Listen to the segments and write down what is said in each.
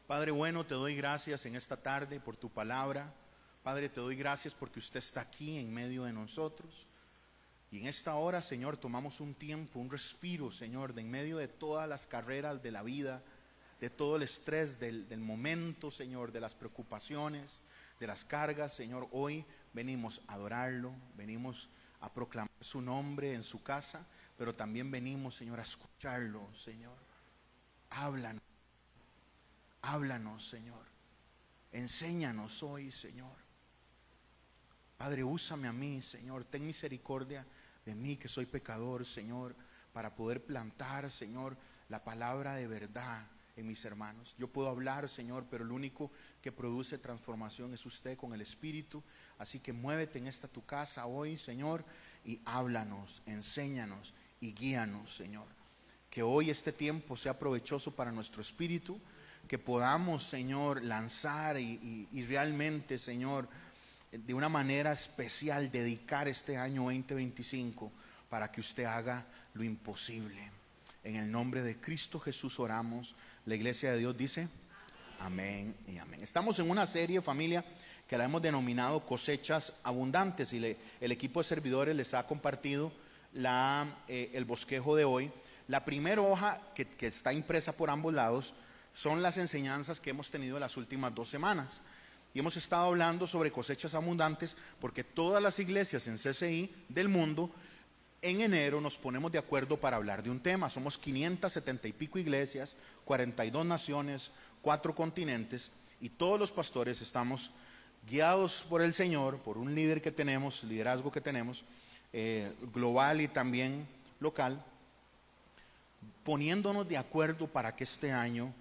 Padre bueno, te doy gracias en esta tarde por tu palabra. Padre, te doy gracias porque usted está aquí en medio de nosotros. Y en esta hora, Señor, tomamos un tiempo, un respiro, Señor, de en medio de todas las carreras de la vida, de todo el estrés del momento, Señor, de las preocupaciones, de las cargas. Señor, hoy venimos a adorarlo, venimos a proclamar su nombre en su casa, pero también venimos, Señor, a escucharlo, Señor. Háblanos, háblanos, Señor. Enséñanos hoy, Señor. Padre, úsame a mí, Señor. Ten misericordia de mí, que soy pecador, Señor, para poder plantar, Señor, la palabra de verdad en mis hermanos. Yo puedo hablar, Señor, pero el único que produce transformación es usted con el Espíritu. Así que muévete en esta tu casa hoy, Señor, y háblanos, enséñanos y guíanos, Señor. Que hoy este tiempo sea provechoso para nuestro espíritu, que podamos, Señor, lanzar y realmente, Señor, de una manera especial dedicar este año 2025 para que usted haga lo imposible. En el nombre de Cristo Jesús oramos. La iglesia de Dios dice amén y amén. Estamos en una serie, familia, que la hemos denominado Cosechas Abundantes, y el equipo de servidores les ha compartido el bosquejo de hoy. La primera hoja que está impresa por ambos lados son las enseñanzas que hemos tenido las últimas 2 semanas. Y hemos estado hablando sobre cosechas abundantes porque todas las iglesias en CCI del mundo, en enero nos ponemos de acuerdo para hablar de un tema. Somos 570 y pico iglesias, 42 naciones, 4 continentes, y todos los pastores estamos guiados por el Señor, por un líder que tenemos, liderazgo que tenemos, global y también local, poniéndonos de acuerdo para que este año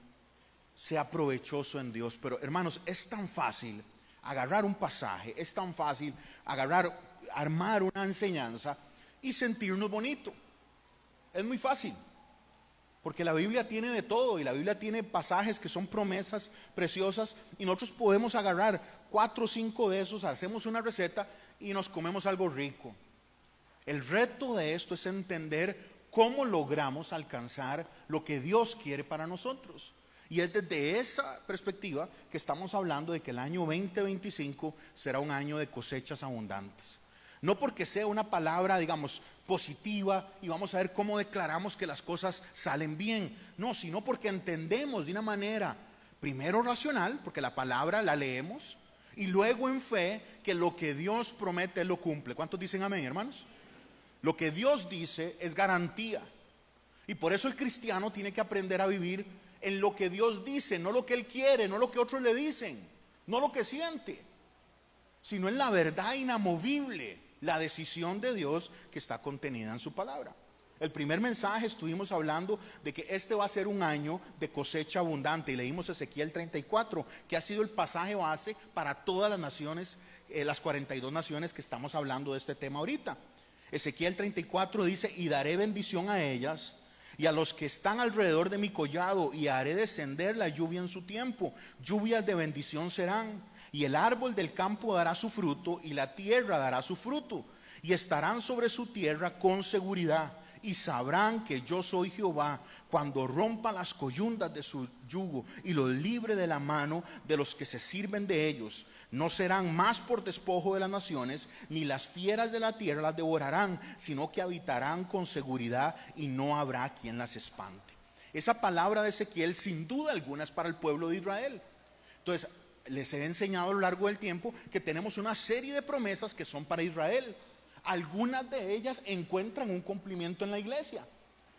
sea provechoso en Dios. Pero hermanos, es tan fácil agarrar un pasaje, es tan fácil armar una enseñanza y sentirnos bonito. Es muy fácil, porque la Biblia tiene de todo, y la Biblia tiene pasajes que son promesas preciosas, y nosotros podemos agarrar 4 o 5 de esos, hacemos una receta y nos comemos algo rico. El reto de esto es entender cómo logramos alcanzar lo que Dios quiere para nosotros. Y es desde esa perspectiva que estamos hablando de que el año 2025 será un año de cosechas abundantes. No porque sea una palabra, digamos, positiva y vamos a ver cómo declaramos que las cosas salen bien. No, sino porque entendemos de una manera, primero racional, porque la palabra la leemos, y luego en fe, que lo que Dios promete Él lo cumple. ¿Cuántos dicen amén, hermanos? Lo que Dios dice es garantía. Y por eso el cristiano tiene que aprender a vivir en lo que Dios dice, no lo que Él quiere, no lo que otros le dicen, no lo que siente, sino en la verdad inamovible, la decisión de Dios que está contenida en su palabra. El primer mensaje estuvimos hablando de que este va a ser un año de cosecha abundante, y leímos Ezequiel 34, que ha sido el pasaje base para todas las naciones, las 42 naciones que estamos hablando de este tema ahorita. Ezequiel 34 dice: y daré bendición a ellas y a los que están alrededor de mi collado, y haré descender la lluvia en su tiempo. Lluvias de bendición serán, y el árbol del campo dará su fruto, y la tierra dará su fruto, y estarán sobre su tierra con seguridad, y sabrán que yo soy Jehová, cuando rompa las coyundas de su yugo y los libre de la mano de los que se sirven de ellos. No serán más por despojo de las naciones, ni las fieras de la tierra las devorarán, sino que habitarán con seguridad, y no habrá quien las espante. Esa palabra de Ezequiel sin duda alguna es para el pueblo de Israel. Entonces, les he enseñado a lo largo del tiempo que tenemos una serie de promesas que son para Israel. Algunas de ellas encuentran un cumplimiento en la iglesia.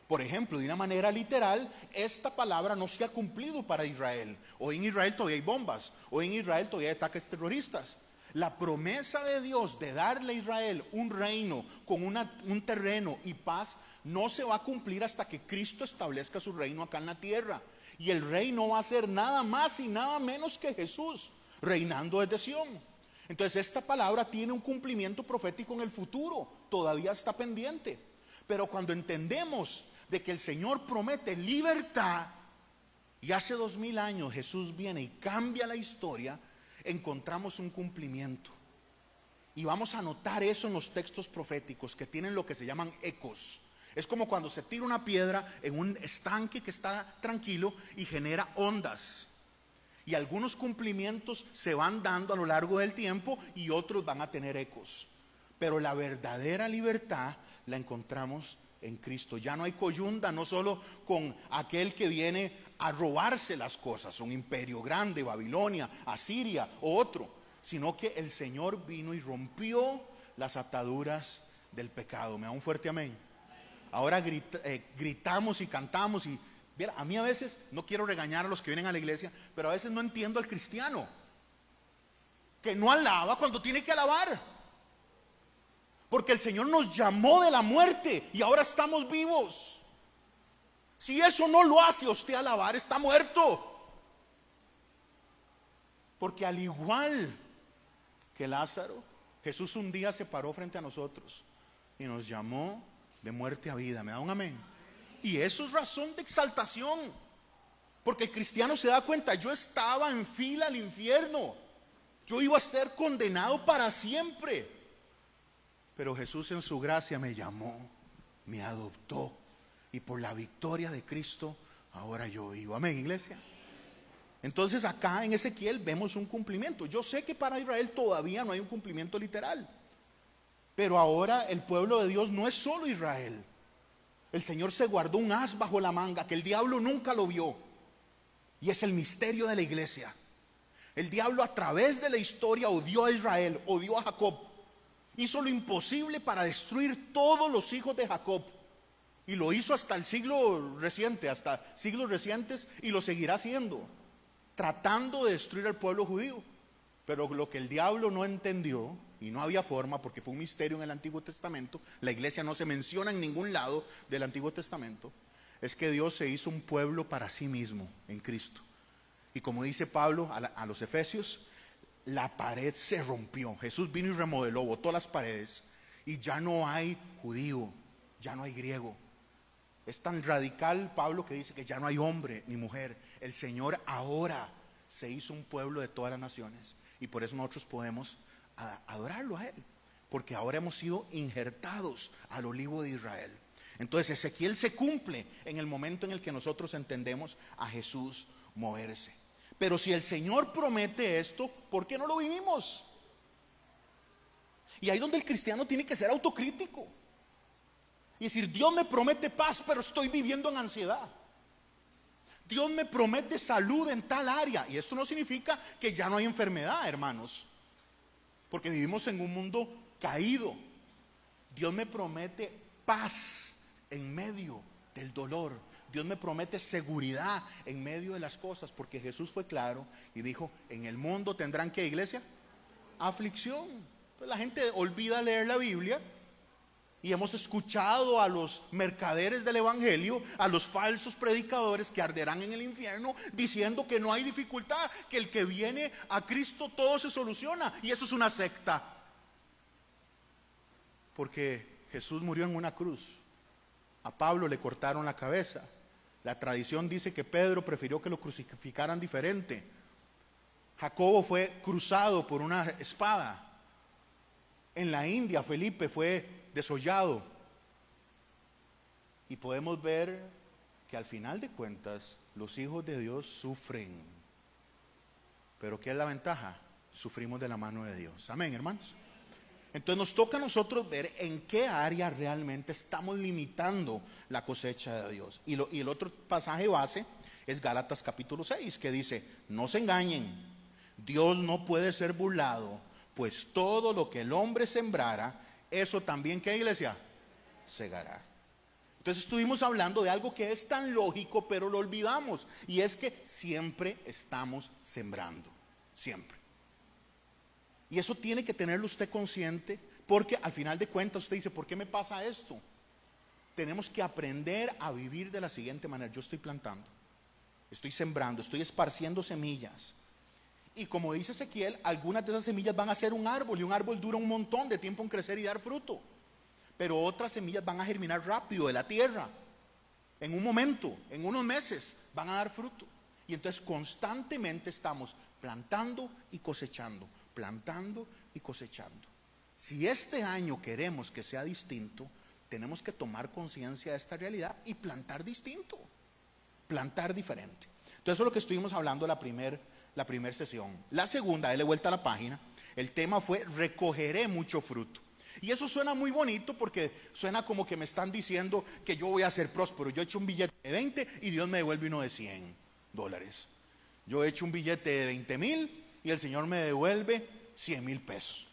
Por ejemplo, de una manera literal, esta palabra no se ha cumplido para Israel. Hoy en Israel todavía hay bombas, hoy en Israel todavía hay ataques terroristas. La promesa de Dios de darle a Israel un reino con un terreno y paz no se va a cumplir hasta que Cristo establezca su reino acá en la tierra. Y el reino va a ser nada más y nada menos que Jesús, reinando desde Sión. Entonces esta palabra tiene un cumplimiento profético en el futuro, todavía está pendiente. Pero cuando entendemos de que el Señor promete libertad, y hace 2000 años Jesús viene y cambia la historia, encontramos un cumplimiento. Y vamos a notar eso en los textos proféticos, que tienen lo que se llaman ecos. Es como cuando se tira una piedra en un estanque que está tranquilo y genera ondas. Y algunos cumplimientos se van dando a lo largo del tiempo y otros van a tener ecos. Pero la verdadera libertad la encontramos en Cristo. Ya no hay coyunda, no solo con aquel que viene a robarse las cosas, un imperio grande, Babilonia, Asiria o otro, sino que el Señor vino y rompió las ataduras del pecado. ¿Me da un fuerte amén? Ahora gritamos y cantamos y mira, a mí a veces, no quiero regañar a los que vienen a la iglesia, pero a veces no entiendo al cristiano que no alaba cuando tiene que alabar. Porque el Señor nos llamó de la muerte y ahora estamos vivos. Si eso no lo hace usted alabar, está muerto. Porque al igual que Lázaro, Jesús un día se paró frente a nosotros y nos llamó de muerte a vida. ¿Me da un amén? Y eso es razón de exaltación, porque el cristiano se da cuenta: yo estaba en fila al infierno, yo iba a ser condenado para siempre, pero Jesús en su gracia me llamó, me adoptó, y por la victoria de Cristo ahora yo vivo. Amén, iglesia. Entonces acá en Ezequiel vemos un cumplimiento. Yo sé que para Israel todavía no hay un cumplimiento literal, pero ahora el pueblo de Dios no es solo Israel. El Señor se guardó un as bajo la manga que el diablo nunca lo vio, y es el misterio de la iglesia. El diablo a través de la historia odió a Israel, odió a Jacob, hizo lo imposible para destruir todos los hijos de Jacob, y lo hizo hasta el siglo reciente, hasta siglos recientes, y lo seguirá haciendo, tratando de destruir al pueblo judío. Pero lo que el diablo no entendió, y no había forma porque fue un misterio en el Antiguo Testamento, la iglesia no se menciona en ningún lado del Antiguo Testamento, es que Dios se hizo un pueblo para sí mismo en Cristo. Y como dice Pablo a los Efesios, la pared se rompió. Jesús vino y remodeló, botó las paredes, y ya no hay judío, ya no hay griego. Es tan radical Pablo que dice que ya no hay hombre ni mujer. El Señor ahora se hizo un pueblo de todas las naciones, y por eso nosotros podemos adorarlo a Él, porque ahora hemos sido injertados al olivo de Israel. Entonces Ezequiel se cumple en el momento en el que nosotros entendemos a Jesús moverse. Pero si el Señor promete esto, ¿por qué no lo vivimos? Y ahí es donde el cristiano tiene que ser autocrítico y decir: Dios me promete paz, pero estoy viviendo en ansiedad. Dios me promete salud en tal área, y esto no significa que ya no hay enfermedad, hermanos, porque vivimos en un mundo caído. Dios me promete paz en medio del dolor. Dios me promete seguridad en medio de las cosas, porque Jesús fue claro y dijo: en el mundo tendrán, ¿qué, iglesia? Aflicción. Entonces la gente olvida leer la Biblia, y hemos escuchado a los mercaderes del evangelio, a los falsos predicadores que arderán en el infierno, diciendo que no hay dificultad, que el que viene a Cristo todo se soluciona. Y eso es una secta, porque Jesús murió en una cruz. A Pablo le cortaron la cabeza. La tradición dice que Pedro prefirió que lo crucificaran diferente. Jacobo fue cruzado por una espada. En la India Felipe fue desollado. Y podemos ver que al final de cuentas los hijos de Dios sufren. Pero ¿qué es la ventaja? Sufrimos de la mano de Dios. Amén, hermanos. Entonces nos toca a nosotros ver en qué área realmente estamos limitando la cosecha de Dios. Y el otro pasaje base es Gálatas capítulo 6, que dice: no se engañen, Dios no puede ser burlado, pues todo lo que el hombre sembrara, eso también, ¿qué, iglesia? Segará. Entonces estuvimos hablando de algo que es tan lógico, pero lo olvidamos, y es que siempre estamos sembrando, siempre. Y eso tiene que tenerlo usted consciente, porque al final de cuentas usted dice: ¿por qué me pasa esto? Tenemos que aprender a vivir de la siguiente manera: yo estoy plantando, estoy sembrando, estoy esparciendo semillas. Y como dice Ezequiel, algunas de esas semillas van a ser un árbol, y un árbol dura un montón de tiempo en crecer y dar fruto. Pero otras semillas van a germinar rápido de la tierra, en un momento, en unos meses, van a dar fruto. Y entonces constantemente estamos plantando y cosechando, plantando y cosechando. Si este año queremos que sea distinto, tenemos que tomar conciencia de esta realidad y plantar distinto, plantar diferente. Entonces eso es lo que estuvimos hablando la primera la primera sesión. La segunda, dele vuelta a la página, el tema fue recogeré mucho fruto. Y eso suena muy bonito porque suena como que me están diciendo que yo voy a ser próspero. Yo he hecho un billete de 20 y Dios me devuelve uno de $100. Yo he hecho un billete de 20,000 y el Señor me devuelve 100,000 pesos.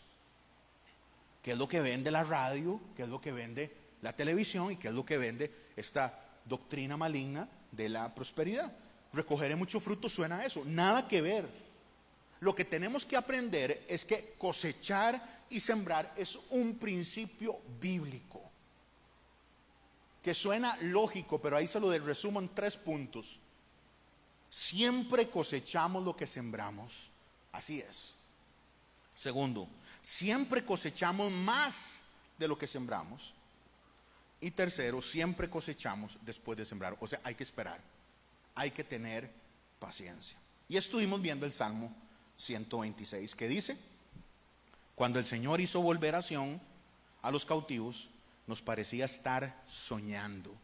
¿Qué es lo que vende la radio? ¿Qué es lo que vende la televisión? ¿Y qué es lo que vende esta doctrina maligna de la prosperidad? Recogeré mucho fruto suena a eso. Nada que ver. Lo que tenemos que aprender es que cosechar y sembrar es un principio bíblico. Que suena lógico, pero ahí se lo resumo en 3 puntos. Siempre cosechamos lo que sembramos. Así es. Segundo, siempre cosechamos más de lo que sembramos. Y tercero, siempre cosechamos después de sembrar. O sea, hay que esperar. Hay que tener paciencia. Y estuvimos viendo el Salmo 126, que dice: cuando el Señor hizo volver a Sión a los cautivos, nos parecía estar soñando.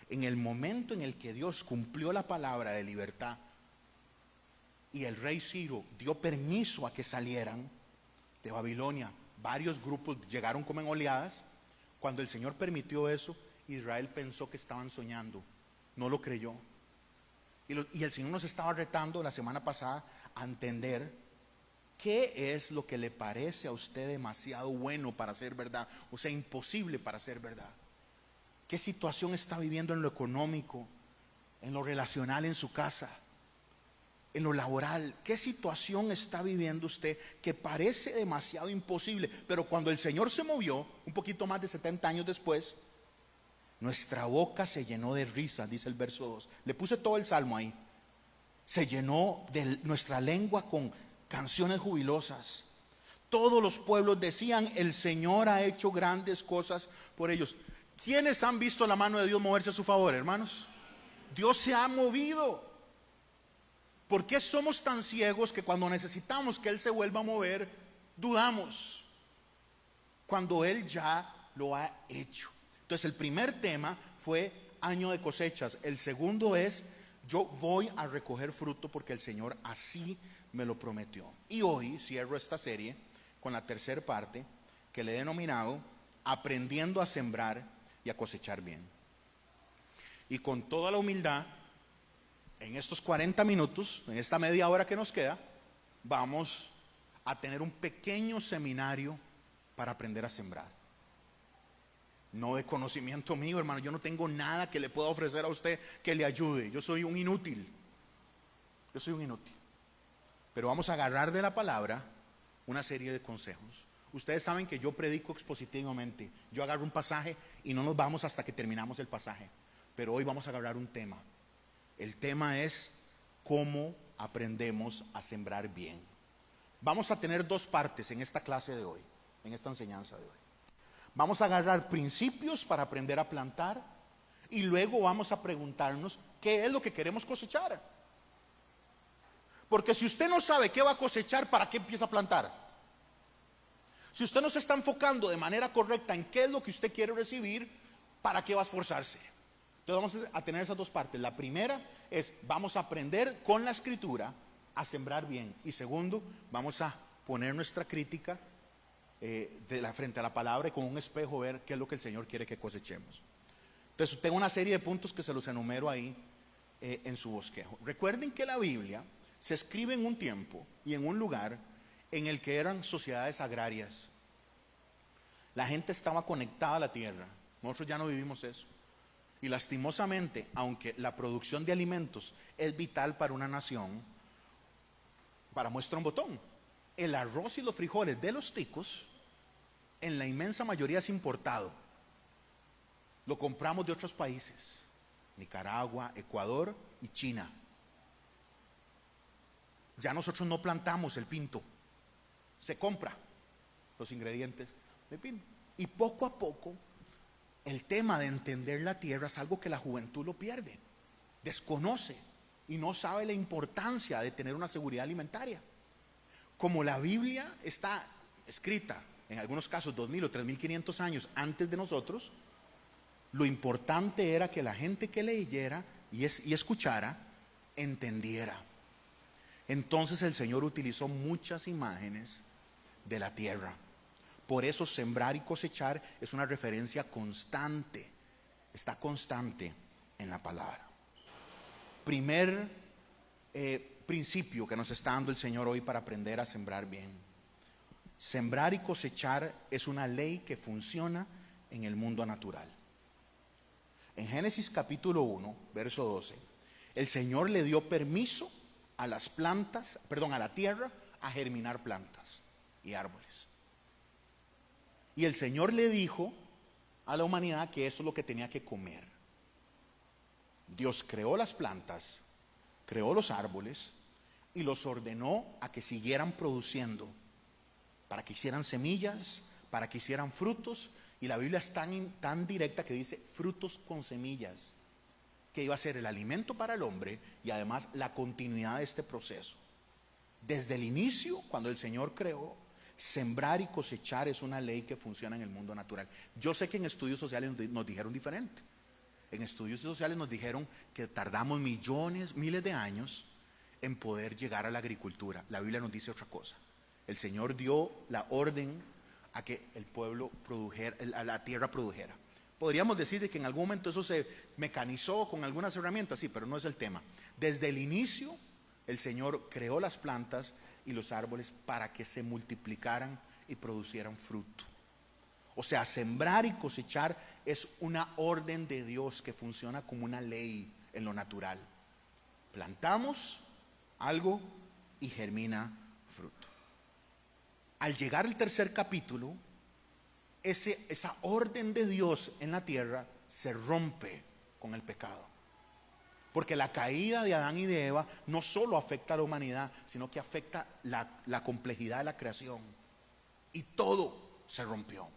En el momento en el que Dios cumplió la palabra de libertad y el rey Ciro dio permiso a que salieran de Babilonia, varios grupos llegaron como en oleadas. Cuando el Señor permitió eso, Israel pensó que estaban soñando, no lo creyó. Y el Señor nos estaba retando la semana pasada a entender qué es lo que le parece a usted demasiado bueno para ser verdad, o sea, imposible para ser verdad. ¿Qué situación está viviendo en lo económico, en lo relacional en su casa, en lo laboral? ¿Qué situación está viviendo usted que parece demasiado imposible? Pero cuando el Señor se movió, un poquito más de 70 años después, nuestra boca se llenó de risa, dice el verso 2. Le puse todo el salmo ahí. Se llenó de nuestra lengua con canciones jubilosas. Todos los pueblos decían: el Señor ha hecho grandes cosas por ellos. ¿Quiénes han visto la mano de Dios moverse a su favor, hermanos? Dios se ha movido. ¿Por qué somos tan ciegos que cuando necesitamos que Él se vuelva a mover, dudamos? Cuando Él ya lo ha hecho. Entonces el primer tema fue año de cosechas. El segundo es: yo voy a recoger fruto porque el Señor así me lo prometió. Y hoy cierro esta serie con la tercera parte, que le he denominado aprendiendo a sembrar y a cosechar bien. Y con toda la humildad, en estos 40 minutos, en esta media hora que nos queda, vamos a tener un pequeño seminario para aprender a sembrar. No de conocimiento mío, hermano. Yo no tengo nada que le pueda ofrecer a usted que le ayude. Yo soy un inútil. Pero vamos a agarrar de la palabra una serie de consejos. Ustedes saben que yo predico expositivamente. Yo agarro un pasaje y no nos vamos hasta que terminamos el pasaje. Pero hoy vamos a agarrar un tema. El tema es cómo aprendemos a sembrar bien. Vamos a tener 2 partes en esta clase de hoy, en esta enseñanza de hoy. Vamos a agarrar principios para aprender a plantar y luego vamos a preguntarnos qué es lo que queremos cosechar. Porque si usted no sabe qué va a cosechar, ¿para qué empieza a plantar? Si usted no se está enfocando de manera correcta en qué es lo que usted quiere recibir, ¿para qué va a esforzarse? Entonces vamos a tener esas 2 partes. La primera es: vamos a aprender con la Escritura a sembrar bien. Y segundo, vamos a poner nuestra crítica frente a la palabra y con un espejo ver qué es lo que el Señor quiere que cosechemos. Entonces tengo una serie de puntos que se los enumero ahí en su bosquejo. Recuerden que la Biblia se escribe en un tiempo y en un lugar en el que eran sociedades agrarias. La gente estaba conectada a la tierra. Nosotros ya no vivimos eso. Y lastimosamente, aunque la producción de alimentos es vital para una nación, para muestra un botón, el arroz y los frijoles de los ticos, en la inmensa mayoría es importado. Lo compramos de otros países: Nicaragua, Ecuador y China. Ya nosotros no plantamos el pinto, se compra los ingredientes de pinto. Y poco a poco el tema de entender la tierra es algo que la juventud lo pierde, desconoce y no sabe la importancia de tener una seguridad alimentaria. Como la Biblia está escrita en algunos casos 2,000 o 3,500 años antes de nosotros, lo importante era que la gente que leyera y escuchara entendiera. Entonces el Señor utilizó muchas imágenes de la tierra. Por eso sembrar y cosechar es una referencia constante, está constante en la palabra. Primer principio que nos está dando el Señor hoy para aprender a sembrar bien. Sembrar y cosechar es una ley que funciona en el mundo natural. En Génesis capítulo 1, verso 12, el Señor le dio permiso a las plantas, a la tierra, a germinar plantas y árboles. Y el Señor le dijo a la humanidad que eso es lo que tenía que comer. Dios creó las plantas, creó los árboles y los ordenó a que siguieran produciendo, para que hicieran semillas, para que hicieran frutos. Y la Biblia es tan directa que dice frutos con semillas, que iba a ser el alimento para el hombre y además la continuidad de este proceso. Desde el inicio, cuando el Señor creó, sembrar y cosechar es una ley que funciona en el mundo natural. Yo sé que en estudios sociales nos dijeron diferente. En estudios sociales nos dijeron que tardamos miles de años en poder llegar a la agricultura. La Biblia nos dice otra cosa. El Señor dio la orden a que el pueblo produjera, a la tierra produjera. Podríamos decir de que en algún momento eso se mecanizó con algunas herramientas, sí, pero no es el tema. Desde el inicio, el Señor creó las plantas y los árboles para que se multiplicaran y producieran fruto. O sea, sembrar y cosechar es una orden de Dios que funciona como una ley en lo natural. Plantamos algo y germina fruto. Al llegar al tercer capítulo, esa orden de Dios en la tierra se rompe con el pecado. Porque la caída de Adán y de Eva no solo afecta a la humanidad, sino que afecta la complejidad de la creación. Y todo se rompió.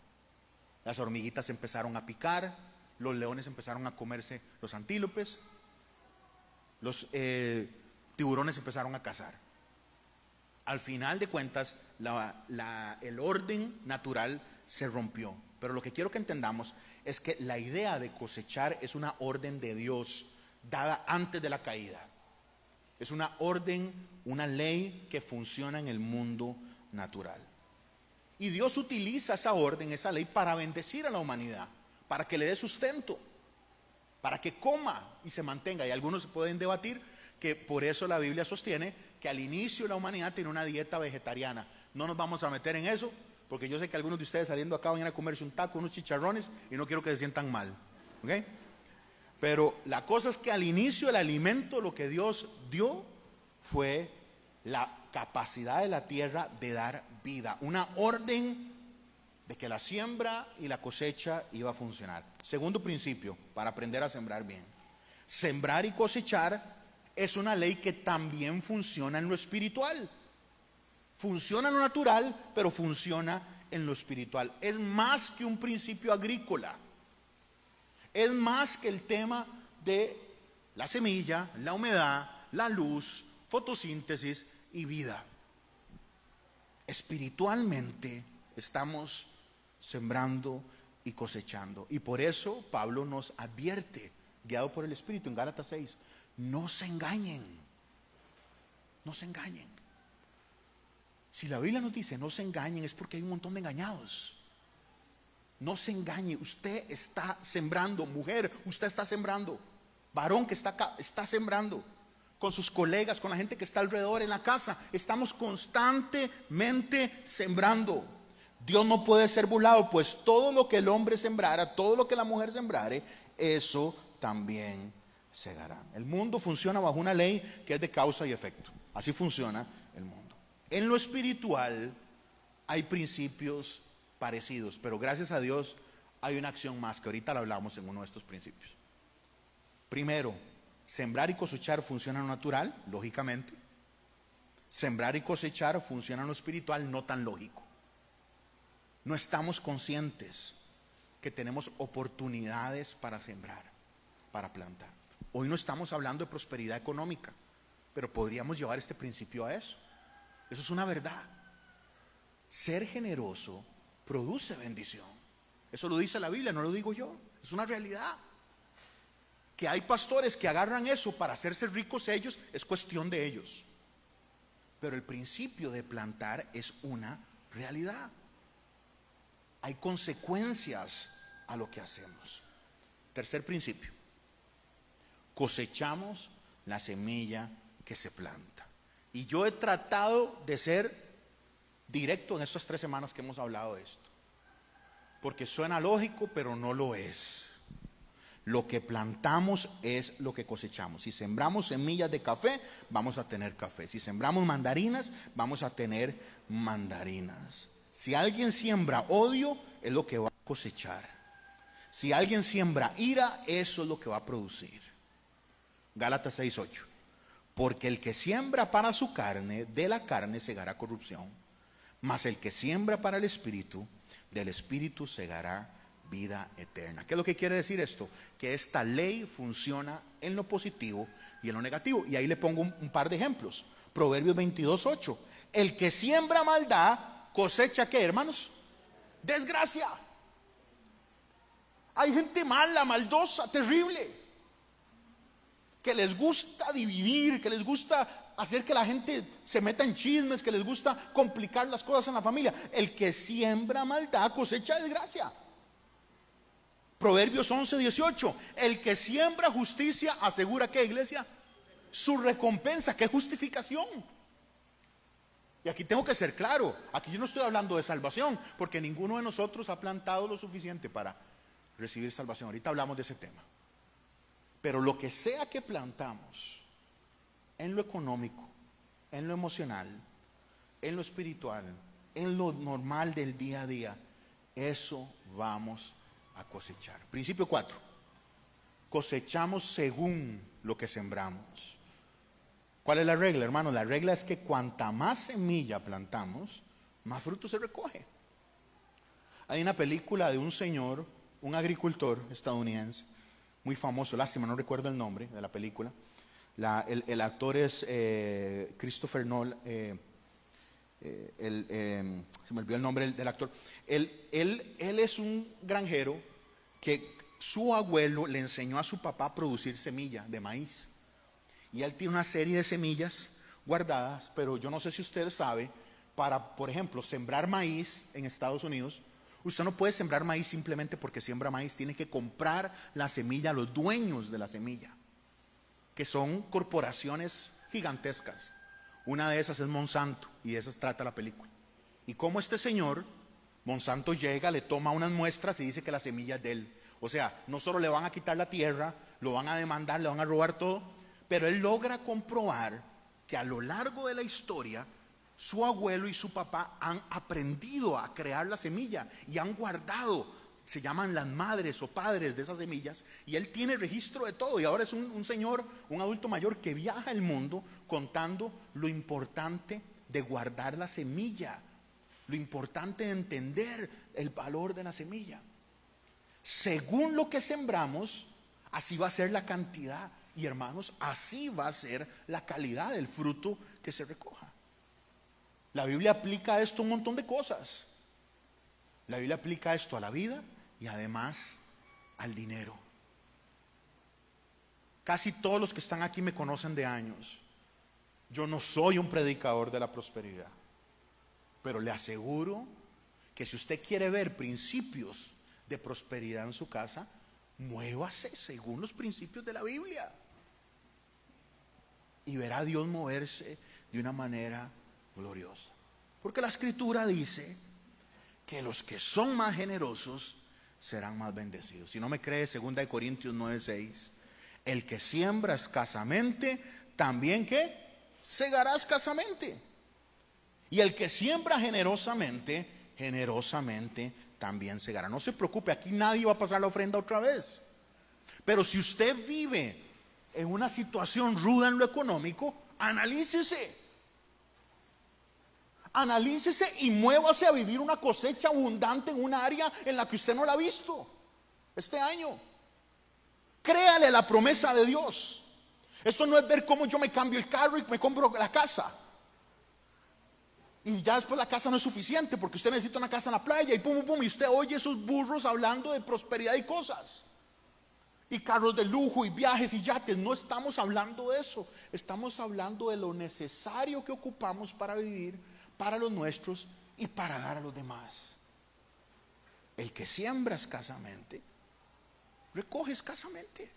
Las hormiguitas empezaron a picar, los leones empezaron a comerse los antílopes, los tiburones empezaron a cazar. Al final de cuentas, el orden natural se rompió. Pero lo que quiero que entendamos es que la idea de cosechar es una orden de Dios dada antes de la caída. Es una orden, una ley que funciona en el mundo natural. Y Dios utiliza esa orden, esa ley, para bendecir a la humanidad, para que le dé sustento, para que coma y se mantenga. Y algunos pueden debatir que por eso la Biblia sostiene que al inicio la humanidad tiene una dieta vegetariana. No nos vamos a meter en eso, porque yo sé que algunos de ustedes saliendo acá van a ir a comerse un taco, unos chicharrones, y no quiero que se sientan mal. ¿Ok? Pero la cosa es que al inicio el alimento, lo que Dios dio, fue la capacidad de la tierra de dar vida. Una orden de que la siembra y la cosecha iba a funcionar. Segundo principio, para aprender a sembrar bien. Sembrar y cosechar es una ley que también funciona en lo espiritual. Funciona en lo natural, pero funciona en lo espiritual. Es más que un principio agrícola. Es más que el tema de la semilla, la humedad, la luz, fotosíntesis y vida. Espiritualmente estamos sembrando y cosechando. Y por eso Pablo nos advierte, guiado por el Espíritu en Gálatas 6, no se engañen. No se engañen. Si la Biblia nos dice no se engañen, es porque hay un montón de engañados. No se engañe, usted está sembrando, mujer, usted está sembrando, varón que está acá, está sembrando, con sus colegas, con la gente que está alrededor en la casa, estamos constantemente sembrando. Dios no puede ser burlado, pues todo lo que el hombre sembrara, todo lo que la mujer sembrare, eso también segará. El mundo funciona bajo una ley que es de causa y efecto, así funciona el mundo. En lo espiritual hay principios parecidos, pero gracias a Dios hay una acción más que ahorita la hablamos en uno de estos principios. Primero, sembrar y cosechar funciona en lo natural, lógicamente. Sembrar y cosechar funciona en lo espiritual, no tan lógico. No estamos conscientes que tenemos oportunidades para sembrar, para plantar. Hoy no estamos hablando de prosperidad económica, pero podríamos llevar este principio a eso. Eso es una verdad. Ser generoso produce bendición. Eso lo dice la Biblia, no lo digo yo. Es una realidad. Que hay pastores que agarran eso para hacerse ricos ellos, es cuestión de ellos. Pero el principio de plantar es una realidad. Hay consecuencias a lo que hacemos. Tercer principio: cosechamos la semilla que se planta. Y yo he tratado de ser directo en estas 3 semanas que hemos hablado de esto, porque suena lógico, pero no lo es. Lo que plantamos es lo que cosechamos. Si sembramos semillas de café, vamos a tener café. Si sembramos mandarinas, vamos a tener mandarinas. Si alguien siembra odio, es lo que va a cosechar. Si alguien siembra ira, eso es lo que va a producir. Gálatas 6:8. Porque el que siembra para su carne, de la carne segará corrupción. Mas el que siembra para el Espíritu, del Espíritu segará vida eterna. ¿Qué es lo que quiere decir esto? Que esta ley funciona en lo positivo y en lo negativo. Y ahí le pongo un par de ejemplos. Proverbios 22:8. El que siembra maldad, cosecha ¿qué, hermanos? Desgracia. Hay gente mala, maldosa, terrible, que les gusta dividir, que les gusta hacer que la gente se meta en chismes, que les gusta complicar las cosas en la familia. El que siembra maldad cosecha desgracia. Proverbios 11:18. El que siembra justicia asegura ¿qué, iglesia? Su recompensa. ¿Qué justificación? Y aquí tengo que ser claro, aquí yo no estoy hablando de salvación, porque ninguno de nosotros ha plantado lo suficiente para recibir salvación. Ahorita hablamos de ese tema. Pero lo que sea que plantamos, en lo económico, en lo emocional, en lo espiritual, en lo normal del día a día, eso vamos a cosechar. Principio 4. Cosechamos según lo que sembramos. ¿Cuál es la regla, hermano? La regla es que cuanta más semilla plantamos, más fruto se recoge. Hay una película de un señor, un agricultor estadounidense, muy famoso, lástima, no recuerdo el nombre de la película. El actor es Christopher Nolan, se me olvidó el nombre del actor. Él es un granjero que su abuelo le enseñó a su papá a producir semilla de maíz. Y él tiene una serie de semillas guardadas, pero yo no sé si usted sabe, para, por ejemplo, sembrar maíz en Estados Unidos, usted no puede sembrar maíz simplemente porque siembra maíz, tiene que comprar la semilla a los dueños de la semilla, que son corporaciones gigantescas. Una de esas es Monsanto, y de esas trata la película. Y como este señor, Monsanto llega, le toma unas muestras y dice que la semilla es de él. O sea, no solo le van a quitar la tierra, lo van a demandar, le van a robar todo, pero él logra comprobar que a lo largo de la historia, su abuelo y su papá han aprendido a crear la semilla y han guardado, se llaman las madres o padres de esas semillas, y él tiene registro de todo. Y ahora es un señor, un adulto mayor que viaja el mundo contando lo importante de guardar la semilla, lo importante de entender el valor de la semilla. Según lo que sembramos, así va a ser la cantidad, y hermanos, así va a ser la calidad del fruto que se recoja. La Biblia aplica esto a un montón de cosas. La Biblia aplica esto a la vida y además al dinero. Casi todos los que están aquí me conocen de años. Yo no soy un predicador de la prosperidad, pero le aseguro que si usted quiere ver principios de prosperidad en su casa, muévase según los principios de la Biblia y verá a Dios moverse de una manera gloriosa. Porque la Escritura dice que los que son más generosos serán más bendecidos. Si no me cree, 2 Corintios 9:6, el que siembra escasamente, también ¿qué? Segará escasamente. Y el que siembra generosamente, generosamente también segará. No se preocupe, aquí nadie va a pasar la ofrenda otra vez. Pero si usted vive en una situación ruda en lo económico, analícese. Analícese y muévase a vivir una cosecha abundante en un área en la que usted no la ha visto este año. Créale la promesa de Dios. Esto no es ver cómo yo me cambio el carro y me compro la casa. Y ya después la casa no es suficiente porque usted necesita una casa en la playa y pum, pum, y usted oye esos burros hablando de prosperidad y cosas. y carros de lujo y viajes y yates. No estamos hablando de eso. Estamos hablando de lo necesario que ocupamos para vivir, para los nuestros y para dar a los demás. El que siembra escasamente, recoge escasamente.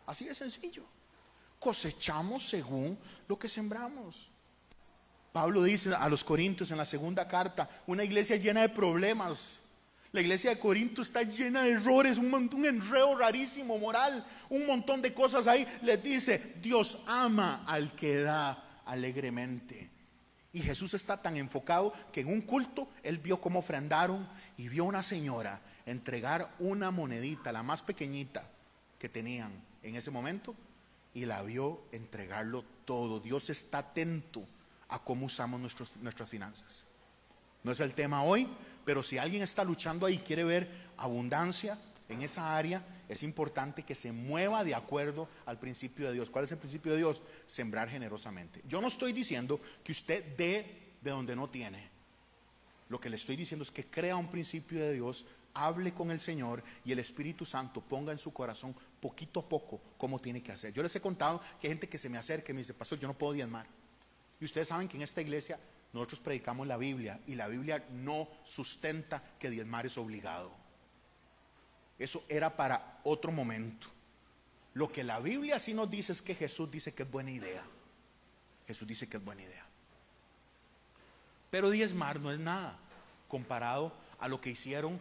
Así de sencillo. Cosechamos según lo que sembramos. Pablo dice a los Corintios en la segunda carta, una iglesia llena de problemas. La iglesia de Corinto está llena de errores, un enredo rarísimo moral, un montón de cosas ahí. Les dice, Dios ama al que da alegremente. Y Jesús está tan enfocado que en un culto él vio cómo ofrendaron y vio a una señora entregar una monedita, la más pequeñita que tenían en ese momento, y la vio entregarlo todo. Dios está atento a cómo usamos nuestras finanzas. No es el tema hoy, pero si alguien está luchando ahí y quiere ver abundancia en esa área, es importante que se mueva de acuerdo al principio de Dios. ¿Cuál es el principio de Dios? Sembrar generosamente. Yo no estoy diciendo que usted dé de donde no tiene. Lo que le estoy diciendo es que crea un principio de Dios, hable con el Señor y el Espíritu Santo ponga en su corazón poquito a poco cómo tiene que hacer. Yo les he contado que hay gente que se me acerca y me dice, pastor, yo no puedo diezmar. Y ustedes saben que en esta iglesia nosotros predicamos la Biblia y la Biblia no sustenta que diezmar es obligado. Eso era para otro momento. Lo que la Biblia sí nos dice es que Jesús dice que es buena idea. Jesús dice que es buena idea. Pero diezmar no es nada comparado a lo que hicieron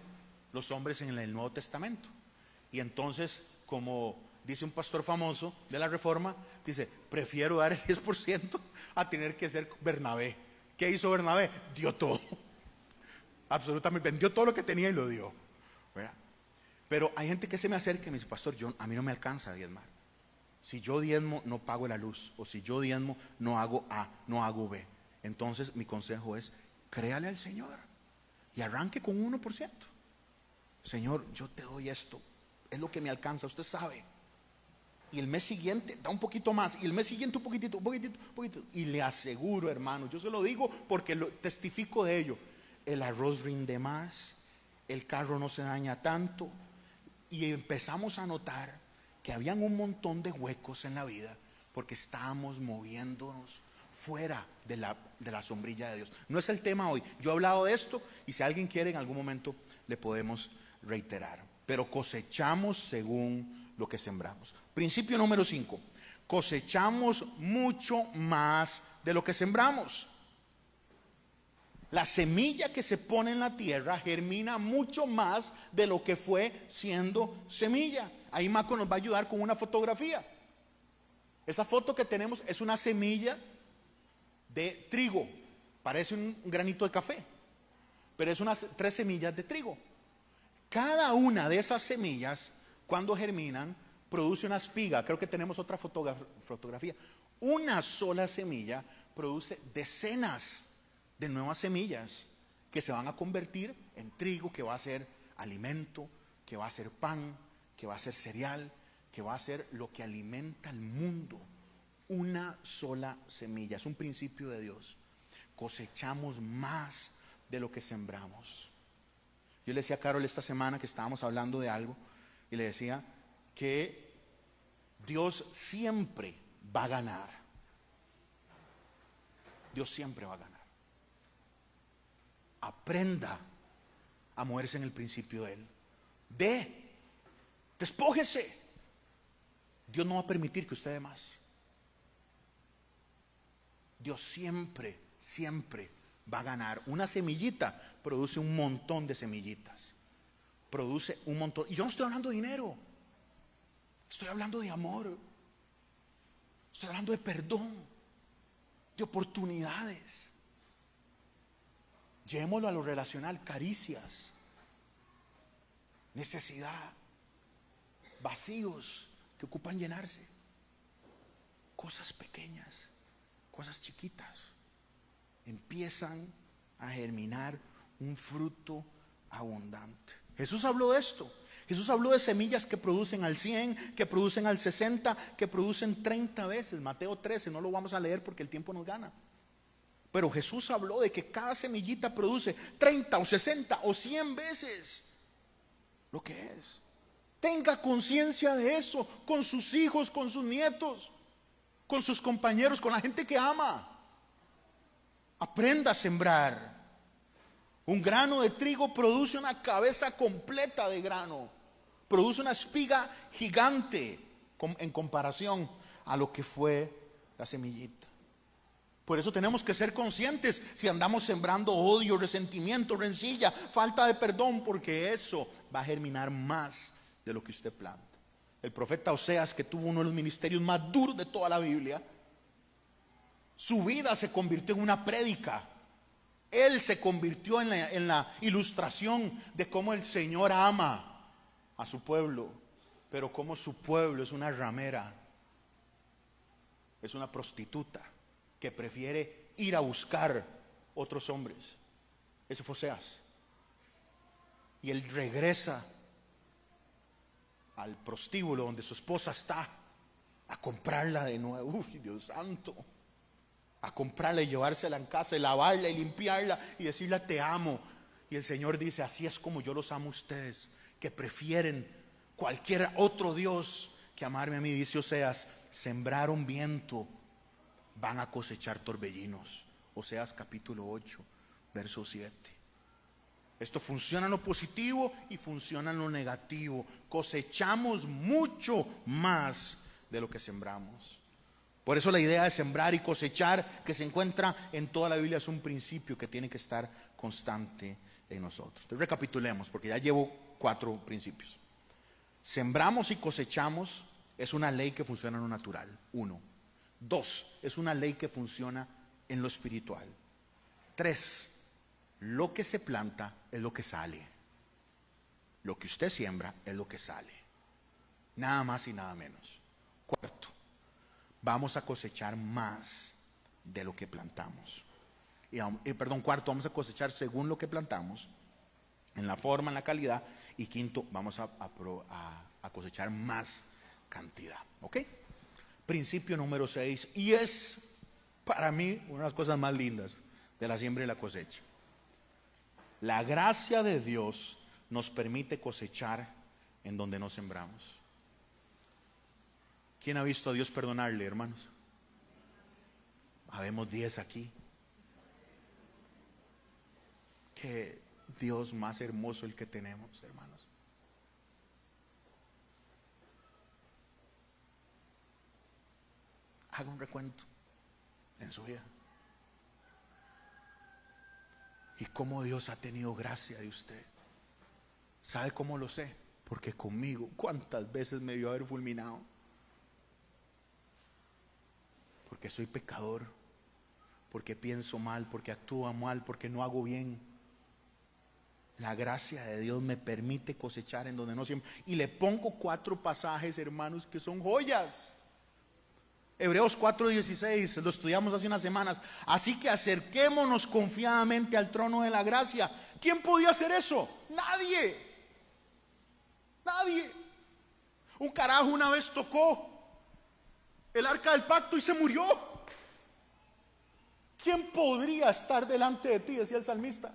los hombres en el Nuevo Testamento. Y entonces, como dice un pastor famoso de la Reforma, dice, prefiero dar el 10% a tener que ser Bernabé. ¿Qué hizo Bernabé? Dio todo. Absolutamente, vendió todo lo que tenía y lo dio, ¿verdad? Pero hay gente que se me acerca y me dice, pastor, a mí no me alcanza a diezmar. Si yo diezmo, no pago la luz. O si yo diezmo, no hago A, no hago B. Entonces mi consejo es, créale al Señor y arranque con 1%. Señor, yo te doy esto, es lo que me alcanza, usted sabe. Y el mes siguiente da un poquito más, y el mes siguiente un poquitito. Y le aseguro, hermano, yo se lo digo porque lo testifico de ello. El arroz rinde más, el carro no se daña tanto, y empezamos a notar que habían un montón de huecos en la vida porque estábamos moviéndonos fuera de la sombrilla de Dios. No es el tema hoy. Yo he hablado de esto y si alguien quiere en algún momento le podemos reiterar. Pero cosechamos según lo que sembramos. Principio número 5. Cosechamos mucho más de lo que sembramos. La semilla que se pone en la tierra germina mucho más de lo que fue siendo semilla. Ahí Maco nos va a ayudar con una fotografía. Esa foto que tenemos es una semilla de trigo. Parece un granito de café, pero es unas 3 semillas de trigo. Cada una de esas semillas, cuando germinan, produce una espiga. Creo que tenemos otra fotografía. Una sola semilla produce decenas de nuevas semillas que se van a convertir en trigo, que va a ser alimento, que va a ser pan, que va a ser cereal, que va a ser lo que alimenta al mundo. Una sola semilla, es un principio de Dios. Cosechamos más de lo que sembramos. Yo le decía a Carol esta semana que estábamos hablando de algo y le decía que Dios siempre va a ganar. Dios siempre va a ganar. Aprenda a moverse en el principio de Él. Despójese. Dios no va a permitir que usted dé más. Dios siempre va a ganar. Una semillita produce un montón de semillitas. Produce un montón. Y yo no estoy hablando de dinero. Estoy hablando de amor. Estoy hablando de perdón. De oportunidades. Llevémoslo a lo relacional. Caricias. Necesidad. Vacíos que ocupan llenarse. Cosas pequeñas. Cosas chiquitas. Empiezan a germinar un fruto abundante. Jesús habló de esto. Jesús habló de semillas que producen al 100, que producen al 60, que producen 30 veces. Mateo 13, no lo vamos a leer porque el tiempo nos gana. Pero Jesús habló de que cada semillita produce 30 o 60 o 100 veces lo que es. Tenga conciencia de eso, con sus hijos, con sus nietos, con sus compañeros, con la gente que ama. Aprenda a sembrar. Un grano de trigo produce una cabeza completa de grano. Produce una espiga gigante en comparación a lo que fue la semillita. Por eso tenemos que ser conscientes si andamos sembrando odio, resentimiento, rencilla, falta de perdón, porque eso va a germinar más de lo que usted planta. El profeta Oseas, que tuvo uno de los ministerios más duros de toda la Biblia, su vida se convirtió en una prédica. Él se convirtió en la ilustración de cómo el Señor ama a su pueblo, pero cómo su pueblo es una ramera, es una prostituta que prefiere ir a buscar otros hombres. Ese fue Oseas. Y él regresa al prostíbulo donde su esposa está, a comprarla de nuevo. Uy, Dios santo. A comprarla y llevársela en casa, y lavarla y limpiarla y decirle te amo. Y el Señor dice, así es como yo los amo a ustedes, que prefieren cualquier otro Dios que amarme a mí. Dice Oseas, sembraron viento, van a cosechar torbellinos. Oseas capítulo 8, verso 7. Esto funciona en lo positivo y funciona en lo negativo. Cosechamos mucho más de lo que sembramos. Por eso la idea de sembrar y cosechar, que se encuentra en toda la Biblia, es un principio que tiene que estar constante en nosotros. Entonces recapitulemos, porque ya llevo 4 principios. Sembramos y cosechamos es una ley que funciona en lo natural. 1. 2. Es una ley que funciona en lo espiritual. 3. Lo que se planta es lo que sale. Lo que usted siembra es lo que sale. Nada más y nada menos. 4. Vamos a cosechar más de lo que plantamos. Cuarto, vamos a cosechar según lo que plantamos, en la forma, en la calidad. Y 5, vamos a cosechar más cantidad. ¿Ok? Principio número 6. Y es para mí una de las cosas más lindas de la siembra y la cosecha. La gracia de Dios nos permite cosechar en donde no sembramos. ¿Quién ha visto a Dios perdonarle, hermanos? Habemos 10 aquí. Qué Dios más hermoso el que tenemos, hermanos. Haga un recuento en su vida. Y cómo Dios ha tenido gracia de usted. ¿Sabe cómo lo sé? Porque conmigo, ¿cuántas veces me vio haber fulminado? Porque soy pecador, porque pienso mal, porque actúo mal, porque no hago bien. La gracia de Dios me permite cosechar en donde no siembro. Y le pongo 4 pasajes, hermanos, que son joyas. Hebreos 4:16, lo estudiamos hace unas semanas. Así que acerquémonos confiadamente al trono de la gracia. ¿Quién podía hacer eso? Nadie. Nadie. Un carajo una vez tocó el arca del pacto y se murió. ¿Quién podría estar delante de ti? Decía el salmista.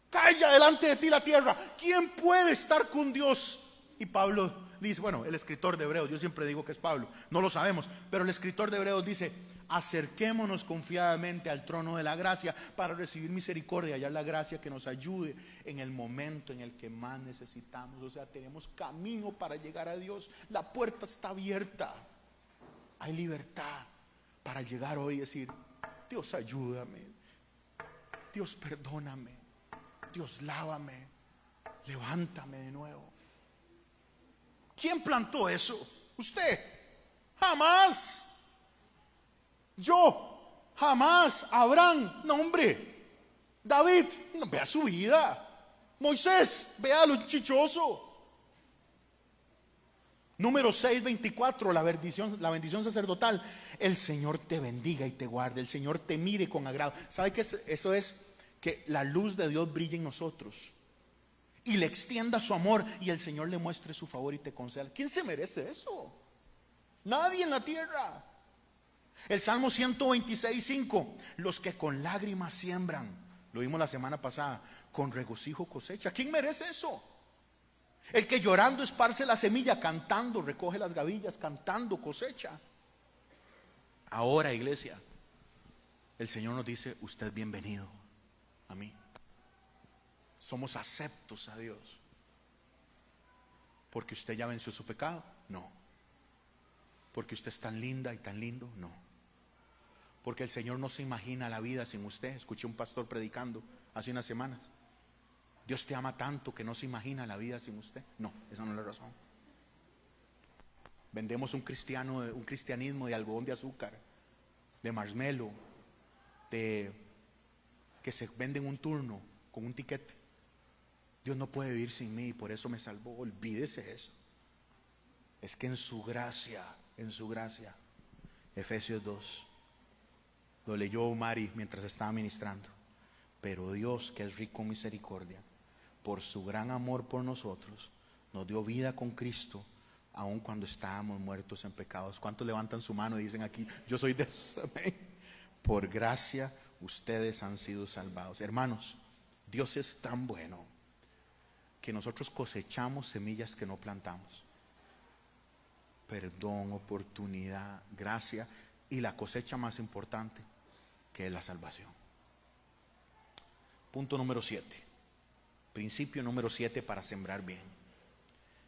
Calla delante de ti la tierra. ¿Quién puede estar con Dios? Y Pablo dice, bueno, el escritor de Hebreos, yo siempre digo que es Pablo, no lo sabemos, pero el escritor de Hebreos dice, acerquémonos confiadamente al trono de la gracia para recibir misericordia y hallar la gracia que nos ayude en el momento en el que más necesitamos. O sea, tenemos camino para llegar a Dios. La puerta está abierta. Hay libertad para llegar hoy y decir, Dios ayúdame, Dios perdóname, Dios lávame, levántame de nuevo. ¿Quién plantó eso? Usted. Jamás. Yo. Jamás. Abraham. No, hombre. David. No, vea su vida. Moisés. Vea lo chichoso. Número 6:24. La bendición sacerdotal. El Señor te bendiga y te guarde. El Señor te mire con agrado. ¿Sabe qué es? Eso es que la luz de Dios brille en nosotros y le extienda su amor y el Señor le muestre su favor y te conceda. ¿Quién se merece eso? Nadie en la tierra. El Salmo 126:5, los que con lágrimas siembran, lo vimos la semana pasada, con regocijo cosecha. ¿Quién merece eso? El que llorando esparce la semilla, cantando recoge las gavillas, cantando cosecha. Ahora, iglesia, el Señor nos dice: usted es bienvenido a mí. Somos aceptos a Dios. ¿Porque usted ya venció su pecado? No. ¿Porque usted es tan linda y tan lindo? No. Porque el Señor no se imagina la vida sin usted. Escuché un pastor predicando hace unas semanas: Dios te ama tanto que no se imagina la vida sin usted. No, esa no es la razón. Vendemos un cristianismo de algodón de azúcar, de marshmallow, que se vende en un turno con un tiquete. Dios no puede vivir sin mí y por eso me salvó. Olvídese eso. Es que en su gracia, Efesios 2, lo leyó Mari mientras estaba ministrando. Pero Dios, que es rico en misericordia, por su gran amor por nosotros, nos dio vida con Cristo, aun cuando estábamos muertos en pecados. ¿Cuántos levantan su mano y dicen aquí: yo soy de esos? Amén. Por gracia ustedes han sido salvados. Hermanos, Dios es tan bueno que nosotros cosechamos semillas que no plantamos. Perdón, oportunidad, gracia y la cosecha más importante, que es la salvación. Punto número 7. Principio número 7 para sembrar bien.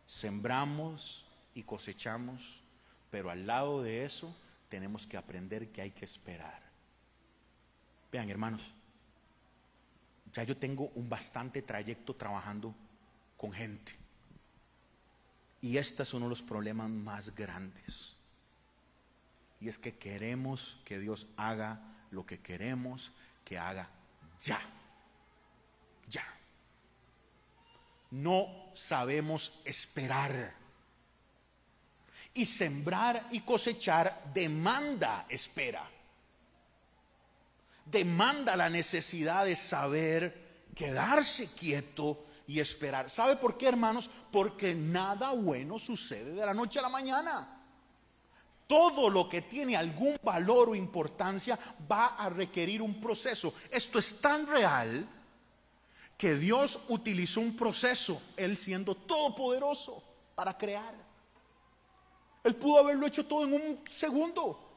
Sembramos y cosechamos, pero al lado de eso tenemos que aprender que hay que esperar. Vean, hermanos, ya yo tengo un bastante trayecto trabajando con gente. Y este es uno de los problemas más grandes. Y es que queremos que Dios haga lo que queremos que haga ya. Ya. No sabemos esperar. Y sembrar y cosechar demanda espera. Demanda la necesidad de saber quedarse quieto y esperar. ¿Sabe por qué, hermanos? Porque nada bueno sucede de la noche a la mañana. Todo lo que tiene algún valor o importancia va a requerir un proceso. Esto es tan real que Dios utilizó un proceso, Él siendo todopoderoso, para crear. Él pudo haberlo hecho todo en un segundo.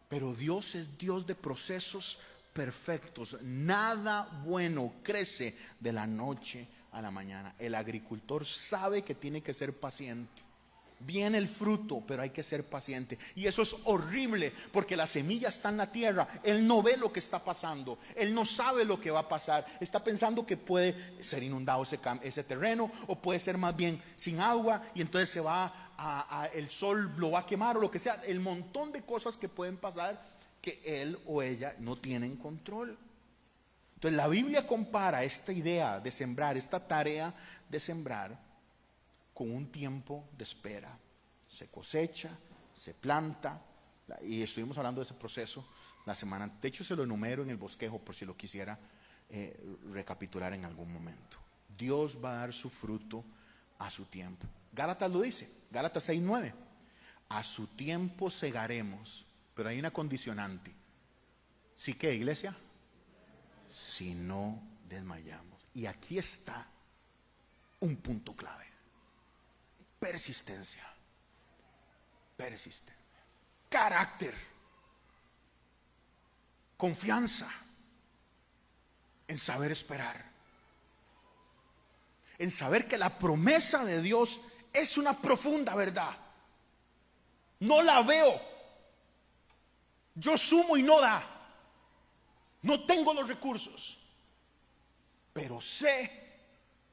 Pero Dios es Dios de procesos perfectos. Nada bueno crece de la noche a la mañana. El agricultor sabe que tiene que ser paciente. Viene el fruto, pero hay que ser paciente. Y eso es horrible, porque la semilla está en la tierra. Él no ve lo que está pasando. Él no sabe lo que va a pasar. Está pensando que puede ser inundado ese terreno, o puede ser más bien sin agua, y entonces se va el sol lo va a quemar o lo que sea. El montón de cosas que pueden pasar que él o ella no tienen control. Entonces la Biblia compara esta idea de sembrar, esta tarea de sembrar, con un tiempo de espera. Se cosecha, se planta, y estuvimos hablando de ese proceso la semana. De hecho, se lo enumero en el bosquejo por si lo quisiera recapitular en algún momento. Dios va a dar su fruto a su tiempo. Gálatas lo dice, Gálatas 6:9. A su tiempo segaremos, pero hay una condicionante. ¿Sí qué, iglesia? Si no desmayamos. Y aquí está un punto clave. Persistencia. Persistencia. Carácter. Confianza. En saber esperar. En saber que la promesa de Dios es una profunda verdad. No la veo. Yo sumo y no da. No tengo los recursos. Pero sé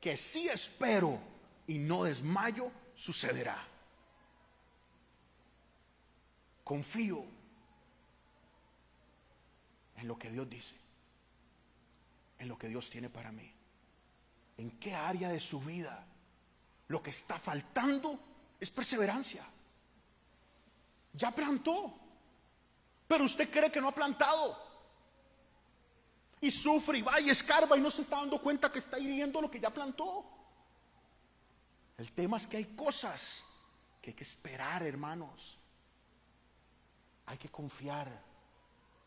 que si espero y no desmayo, sucederá. Confío en lo que Dios dice, en lo que Dios tiene para mí. ¿En qué área de su vida lo que está faltando es perseverancia? Ya plantó, pero usted cree que no ha plantado y sufre y va y escarba y no se está dando cuenta que está hiriendo lo que ya plantó. El tema es que hay cosas que hay que esperar, hermanos. Hay que confiar.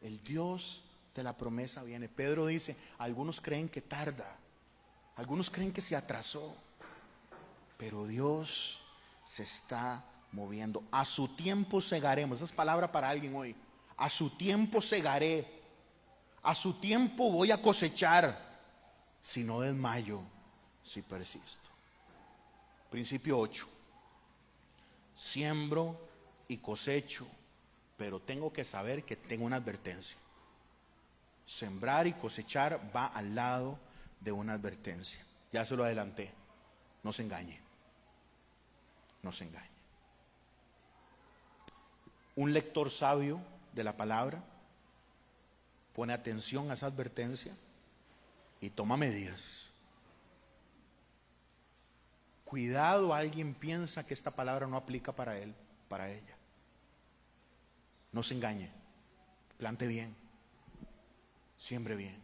El Dios de la promesa viene. Pedro dice: algunos creen que tarda, algunos creen que se atrasó. pero Dios se está moviendo. A su tiempo segaremos. Esa es palabra para alguien hoy. A su tiempo segaré. A su tiempo voy a cosechar. Si no desmayo, si persisto. Principio 8. Siembro y cosecho, pero tengo que saber que tengo una advertencia. Sembrar y cosechar va al lado de una advertencia. Ya se lo adelanté. No se engañe. No se engañe. Un lector sabio de la palabra pone atención a esa advertencia y toma medidas. Cuidado, alguien piensa que esta palabra no aplica para él, para ella. No se engañe. Plante bien. Siembre bien.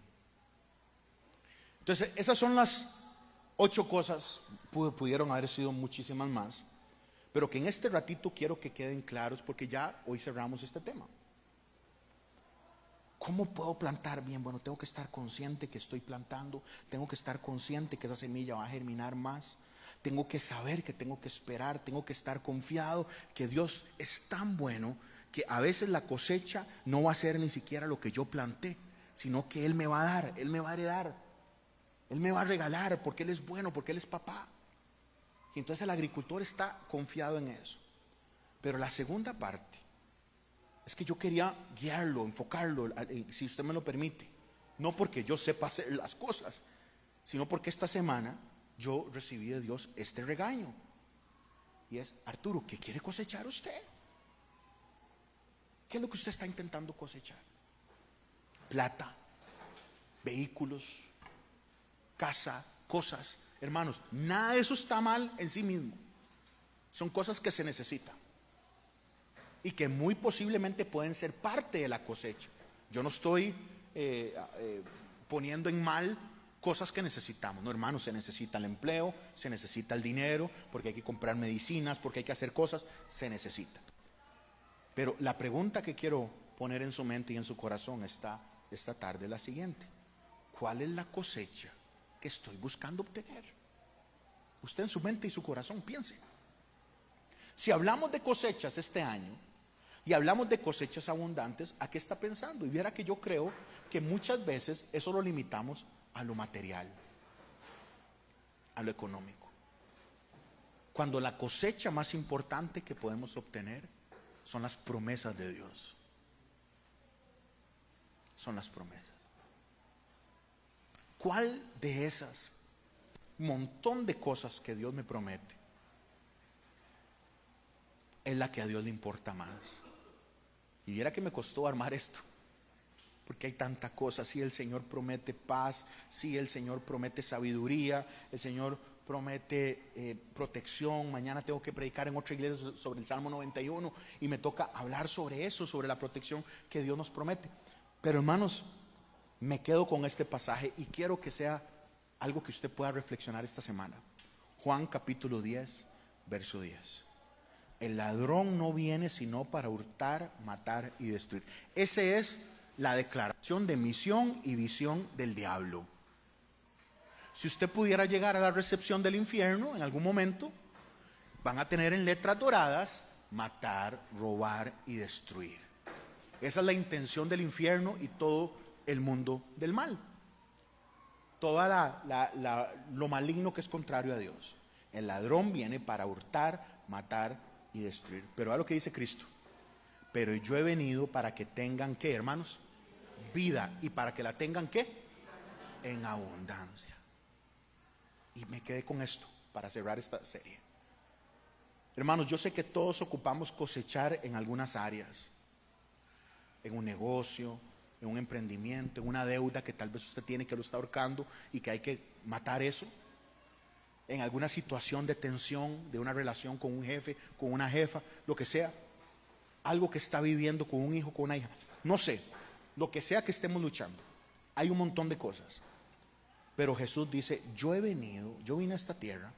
Entonces, esas son las 8 cosas. Pudieron haber sido muchísimas más, pero que en este ratito quiero que queden claros, porque ya hoy cerramos este tema. ¿Cómo puedo plantar bien? Bueno, tengo que estar consciente que estoy plantando, tengo que estar consciente que esa semilla va a germinar más, tengo que saber que tengo que esperar, tengo que estar confiado que Dios es tan bueno que a veces la cosecha no va a ser ni siquiera lo que yo planté, sino que Él me va a dar, Él me va a heredar, Él me va a regalar, porque Él es bueno, porque Él es papá. Y entonces el agricultor está confiado en eso. Pero la segunda parte es que yo quería guiarlo, enfocarlo, si usted me lo permite. No porque yo sepa hacer las cosas, sino porque esta semana yo recibí de Dios este regaño. Y es: Arturo, ¿qué quiere cosechar usted? ¿Qué es lo que usted está intentando cosechar? Plata, vehículos, casa, cosas. Hermanos, nada de eso está mal en sí mismo. Son cosas que se necesitan y que muy posiblemente pueden ser parte de la cosecha. Yo no estoy poniendo en mal cosas que necesitamos. No, hermanos, se necesita el empleo, se necesita el dinero, porque hay que comprar medicinas, porque hay que hacer cosas, se necesita. Pero la pregunta que quiero poner en su mente y en su corazón esta tarde es la siguiente: ¿cuál es la cosecha que estoy buscando obtener? Usted en su mente y su corazón piense. Si hablamos de cosechas este año y hablamos de cosechas abundantes, ¿a qué está pensando? Y viera que yo creo que muchas veces eso lo limitamos a lo material, a lo económico, cuando la cosecha más importante que podemos obtener son las promesas de Dios. Son las promesas. ¿Cuál de esas montón de cosas que Dios me promete es la que a Dios le importa más? Y viera que me costó armar esto, porque hay tanta cosa. Si el Señor promete paz, si el Señor promete sabiduría, el Señor promete protección. Mañana tengo que predicar en otra iglesia sobre el Salmo 91 y me toca hablar sobre eso, sobre la protección que Dios nos promete. Pero hermanos, me quedo con este pasaje y quiero que sea algo que usted pueda reflexionar esta semana. Juan capítulo 10, verso 10. El ladrón no viene sino para hurtar, matar y destruir. Esa es la declaración de misión y visión del diablo. Si usted pudiera llegar a la recepción del infierno en algún momento, van a tener en letras doradas: matar, robar y destruir. Esa es la intención del infierno y todo el mundo del mal. Toda lo maligno que es contrario a Dios. El ladrón viene para hurtar, matar y destruir. Pero a lo que dice Cristo: pero yo he venido para que tengan, ¿qué, hermanos? Vida. Y para que la tengan, ¿qué? En abundancia. Y me quedé con esto para cerrar esta serie. Hermanos, yo sé que todos ocupamos cosechar en algunas áreas. En un negocio, en un emprendimiento, en una deuda que tal vez usted tiene, que lo está ahorcando y que hay que matar eso. En alguna situación de tensión, de una relación con un jefe, con una jefa, lo que sea. Algo que está viviendo con un hijo, con una hija. No sé, lo que sea que estemos luchando. Hay un montón de cosas. Pero Jesús dice: yo vine a esta tierra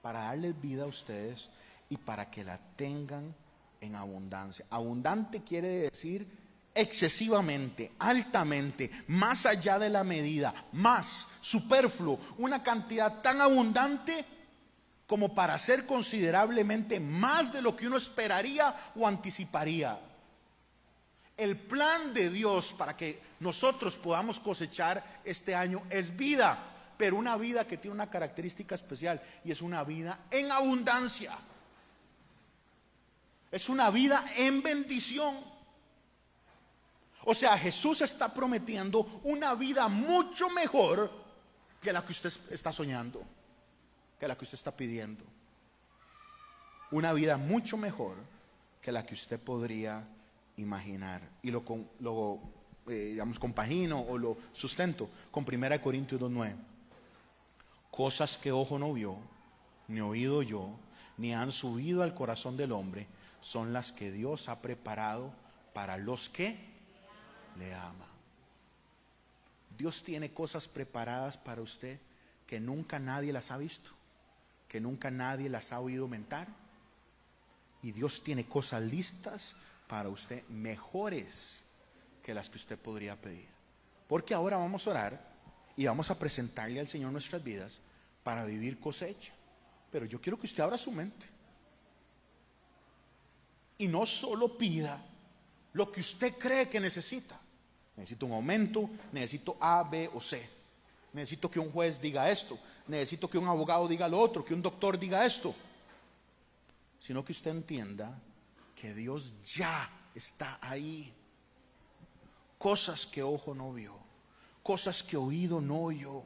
para darles vida a ustedes y para que la tengan en abundancia. Abundante quiere decir excesivamente, altamente, más allá de la medida, más, superfluo, una cantidad tan abundante como para hacer considerablemente más de lo que uno esperaría o anticiparía. El plan de Dios para que nosotros podamos cosechar este año es vida, pero una vida que tiene una característica especial, y es una vida en abundancia. Es una vida en bendición. O sea, Jesús está prometiendo una vida mucho mejor que la que usted está soñando, que la que usted está pidiendo. Una vida mucho mejor que la que usted podría imaginar. Y digamos, compagino o lo sustento con 1 Corintios 2:9. Cosas que ojo no vio, ni oído yo, ni han subido al corazón del hombre, son las que Dios ha preparado para los que le aman. Dios tiene cosas preparadas para usted que nunca nadie las ha visto, que nunca nadie las ha oído mentar. Y Dios tiene cosas listas para usted mejores que las que usted podría pedir. Porque ahora vamos a orar y vamos a presentarle al Señor nuestras vidas para vivir cosecha. Pero yo quiero que usted abra su mente y no solo pida lo que usted cree que necesita. Necesito un aumento, necesito A, B o C. Necesito que un juez diga esto, necesito que un abogado diga lo otro, que un doctor diga esto. Sino que usted entienda que Dios ya está ahí. Cosas que ojo no vio, cosas que oído no oyó,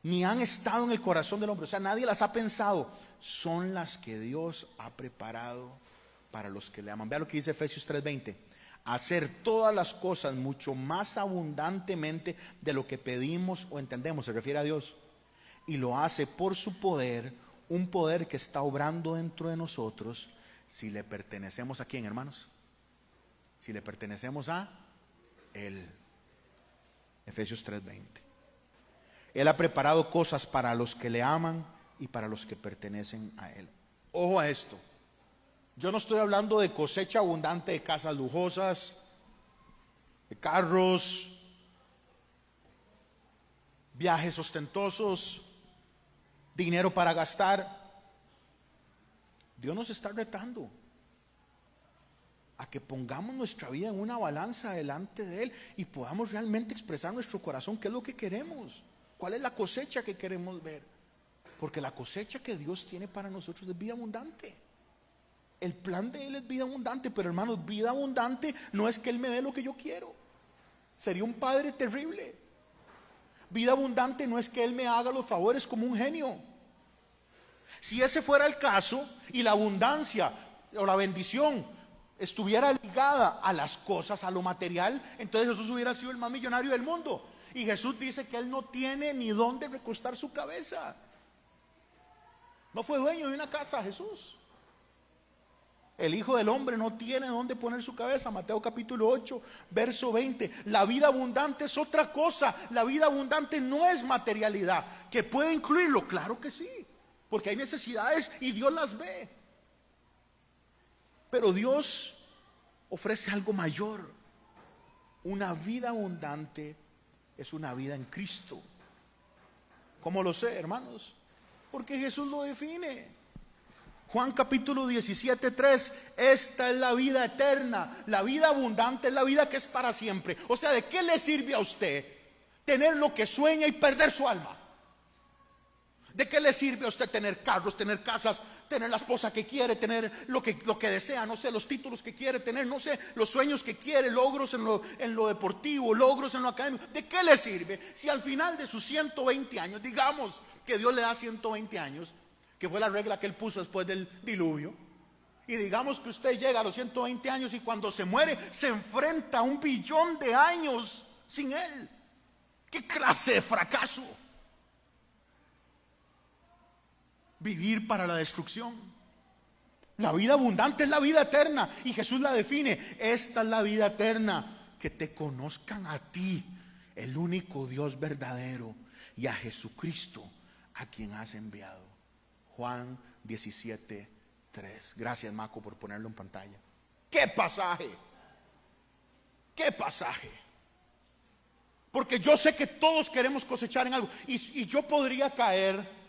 ni han estado en el corazón del hombre, o sea, nadie las ha pensado, son las que Dios ha preparado para los que le aman. Vea lo que dice Efesios 3:20: hacer todas las cosas mucho más abundantemente de lo que pedimos o entendemos, se refiere a Dios, y lo hace por su poder, un poder que está obrando dentro de nosotros, si le pertenecemos a quién, hermanos, si le pertenecemos a Él. Efesios 3:20. Él ha preparado cosas para los que le aman y para los que pertenecen a Él. Ojo a esto. Yo no estoy hablando de cosecha abundante de casas lujosas, de carros, viajes ostentosos, dinero para gastar. Dios nos está retando a que pongamos nuestra vida en una balanza delante de Él y podamos realmente expresar nuestro corazón qué es lo que queremos, cuál es la cosecha que queremos ver. Porque la cosecha que Dios tiene para nosotros es vida abundante. El plan de Él es vida abundante, pero hermanos, vida abundante no es que Él me dé lo que yo quiero. Sería un padre terrible. Vida abundante no es que Él me haga los favores como un genio. Si ese fuera el caso y la abundancia o la bendición estuviera ligada a las cosas, a lo material, entonces Jesús hubiera sido el más millonario del mundo. Y Jesús dice que Él no tiene ni dónde recostar su cabeza. No fue dueño de una casa, Jesús. El Hijo del Hombre no tiene dónde poner su cabeza. Mateo capítulo 8, verso 20. La vida abundante es otra cosa. La vida abundante no es materialidad. ¿Que puede incluirlo? Claro que sí, porque hay necesidades y Dios las ve. Pero Dios ofrece algo mayor. Una vida abundante es una vida en Cristo. ¿Cómo lo sé, hermanos? Porque Jesús lo define. Juan capítulo 17:3, esta es la vida eterna. La vida abundante es la vida que es para siempre. O sea, ¿de qué le sirve a usted tener lo que sueña y perder su alma? ¿De qué le sirve a usted tener carros, tener casas, tener la esposa que quiere, tener lo que desea, no sé, los títulos que quiere tener, no sé, los sueños que quiere, logros en lo deportivo, logros en lo académico? ¿De qué le sirve si al final de sus 120 años, digamos que Dios le da 120 años, que fue la regla que Él puso después del diluvio, y digamos que usted llega a los 120 años y cuando se muere se enfrenta a 1 billón de años sin Él? ¿Qué clase de fracaso? Vivir para la destrucción. La vida abundante es la vida eterna y Jesús la define. Esta es la vida eterna, que te conozcan a ti, el único Dios verdadero, y a Jesucristo, a quien has enviado. Juan 17:3. Gracias, Maco, por ponerlo en pantalla. ¡Qué pasaje! ¡Qué pasaje! Porque yo sé que todos queremos cosechar en algo, y yo podría caer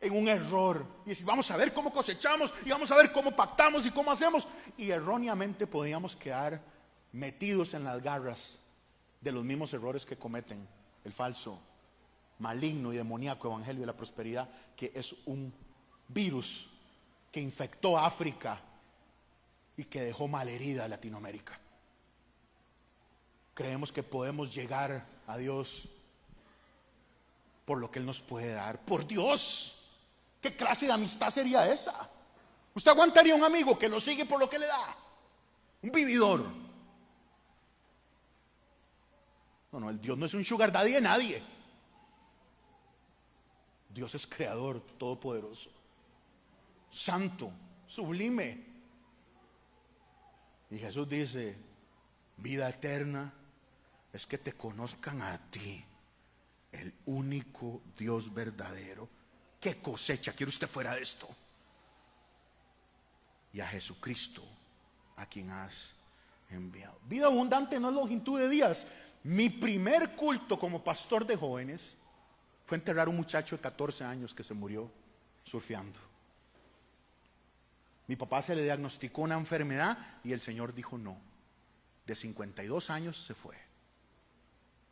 en un error y decir, vamos a ver cómo cosechamos y vamos a ver cómo pactamos y cómo hacemos, y erróneamente podíamos quedar metidos en las garras de los mismos errores que cometen el falso, maligno y demoníaco evangelio de la prosperidad, que es un virus que infectó a África y que dejó malherida a Latinoamérica. Creemos que podemos llegar a Dios por lo que Él nos puede dar. Por Dios, ¿qué clase de amistad sería esa? ¿Usted aguantaría un amigo que lo sigue por lo que le da? Un vividor. No, el Dios no es un sugar daddy de nadie. Dios es creador, todopoderoso, santo, sublime. Y Jesús dice, vida eterna es que te conozcan a ti, el único Dios verdadero. ¿Qué cosecha quiere usted fuera de esto? Y a Jesucristo, a quien has enviado. Vida abundante no es longitud de días. Mi primer culto como pastor de jóvenes fue enterrar a un muchacho de 14 años que se murió surfeando. Mi papá se le diagnosticó una enfermedad y el Señor dijo no. De 52 años se fue.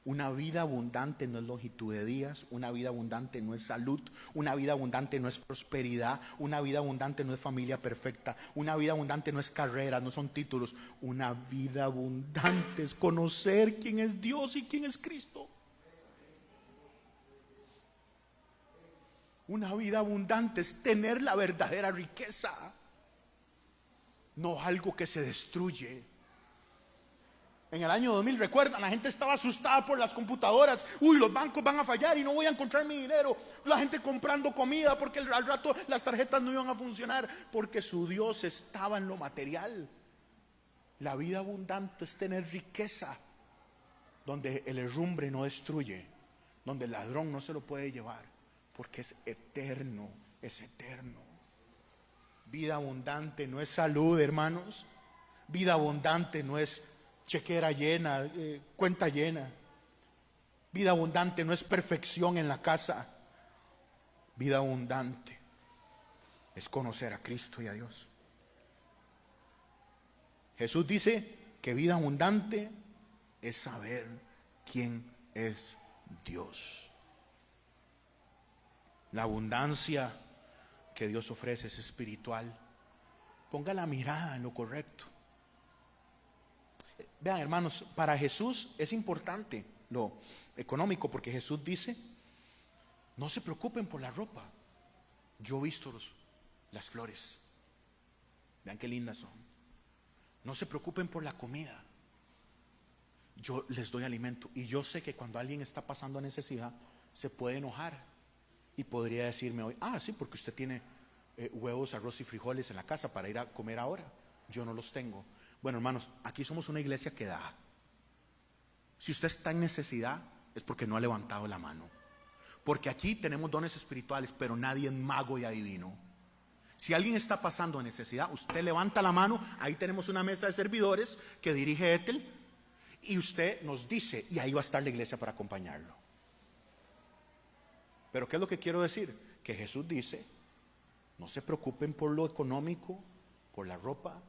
Una vida abundante no es longitud de días, una vida abundante no es salud, una vida abundante no es prosperidad, una vida abundante no es familia perfecta, una vida abundante no es carrera, no son títulos. Una vida abundante es conocer quién es Dios y quién es Cristo. Una vida abundante es tener la verdadera riqueza, no algo que se destruye. En el año 2000, recuerdan, la gente estaba asustada por las computadoras. Uy, los bancos van a fallar y no voy a encontrar mi dinero. La gente comprando comida porque al rato las tarjetas no iban a funcionar, porque su Dios estaba en lo material. La vida abundante es tener riqueza, donde el herrumbre no destruye, donde el ladrón no se lo puede llevar, porque es eterno, es eterno. Vida abundante no es salud, hermanos. Vida abundante no es chequera llena, cuenta llena. Vida abundante no es perfección en la casa. Vida abundante es conocer a Cristo y a Dios. Jesús dice que vida abundante es saber quién es Dios. La abundancia que Dios ofrece es espiritual. Ponga la mirada en lo correcto. Vean, hermanos, para Jesús es importante lo económico, porque Jesús dice, no se preocupen por la ropa. Yo he visto las flores. Vean qué lindas son. No se preocupen por la comida. Yo les doy alimento. Y yo sé que cuando alguien está pasando necesidad, se puede enojar y podría decirme hoy, sí, porque usted tiene huevos, arroz y frijoles en la casa para ir a comer ahora. Yo no los tengo. Bueno, hermanos, aquí somos una iglesia que da. Si usted está en necesidad, es porque no ha levantado la mano. Porque aquí tenemos dones espirituales, pero nadie es mago y adivino. Si alguien está pasando necesidad, usted levanta la mano. Ahí tenemos una mesa de servidores que dirige Ethel, y usted nos dice, y ahí va a estar la iglesia para acompañarlo. Pero ¿qué es lo que quiero decir? Que Jesús dice, no se preocupen por lo económico, por la ropa.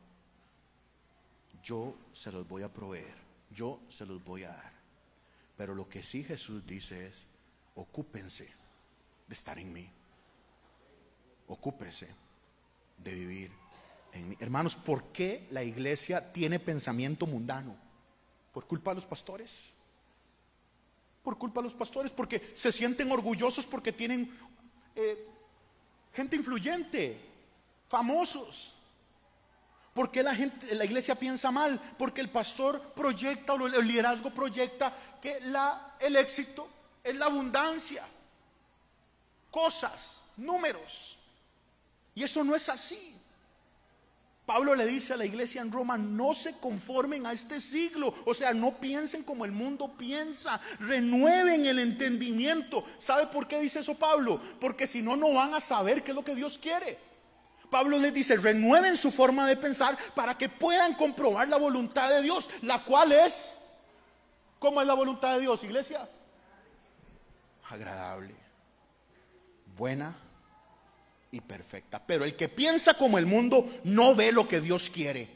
Yo se los voy a proveer, yo se los voy a dar. Pero lo que sí Jesús dice es, ocúpense de estar en mí. Ocúpense de vivir en mí. Hermanos, ¿por qué la iglesia tiene pensamiento mundano? Por culpa de los pastores. Por culpa de los pastores, porque se sienten orgullosos porque tienen gente influyente, famosos. ¿Por qué la iglesia piensa mal? Porque el pastor proyecta, o el liderazgo proyecta que el éxito es la abundancia, cosas, números. Y eso no es así. Pablo le dice a la iglesia en Roma, no se conformen a este siglo. O sea, no piensen como el mundo piensa. Renueven el entendimiento. ¿Sabe por qué dice eso Pablo? Porque si no, no van a saber qué es lo que Dios quiere. Pablo les dice, renueven su forma de pensar para que puedan comprobar la voluntad de Dios, la cual es, ¿cómo es la voluntad de Dios, iglesia? Agradable, buena y perfecta. Pero el que piensa como el mundo no ve lo que Dios quiere.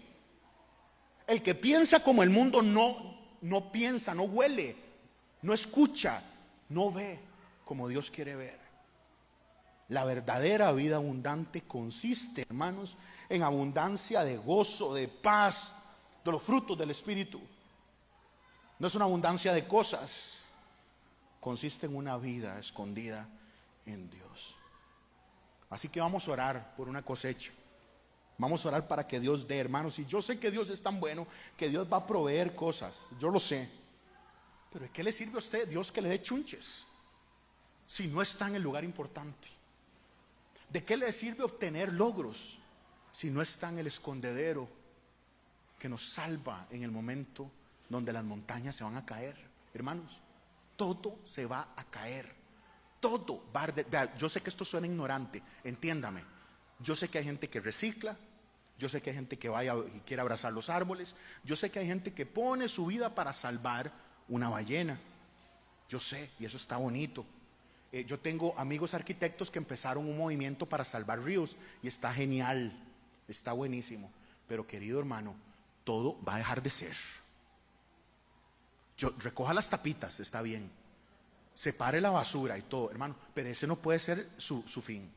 El que piensa como el mundo no piensa, no huele, no escucha, no ve como Dios quiere ver. La verdadera vida abundante consiste, hermanos, en abundancia de gozo, de paz, de los frutos del Espíritu. No es una abundancia de cosas, consiste en una vida escondida en Dios. Así que vamos a orar por una cosecha. Vamos a orar para que Dios dé, hermanos. Y yo sé que Dios es tan bueno que Dios va a proveer cosas, yo lo sé. Pero ¿de qué le sirve a usted Dios que le dé chunches si no está en el lugar importante? ¿De qué le sirve obtener logros si no está en el escondedero que nos salva en el momento donde las montañas se van a caer? Hermanos, todo se va a caer. Todo va a arder. Vea, yo sé que esto suena ignorante, entiéndame. Yo sé que hay gente que recicla, yo sé que hay gente que vaya y quiere abrazar los árboles, yo sé que hay gente que pone su vida para salvar una ballena. Yo sé, y eso está bonito. Yo tengo amigos arquitectos que empezaron un movimiento para salvar ríos y está genial, está buenísimo. Pero querido hermano, todo va a dejar de ser. Recoja las tapitas, está bien. Separe la basura y todo, hermano, pero ese no puede ser su fin.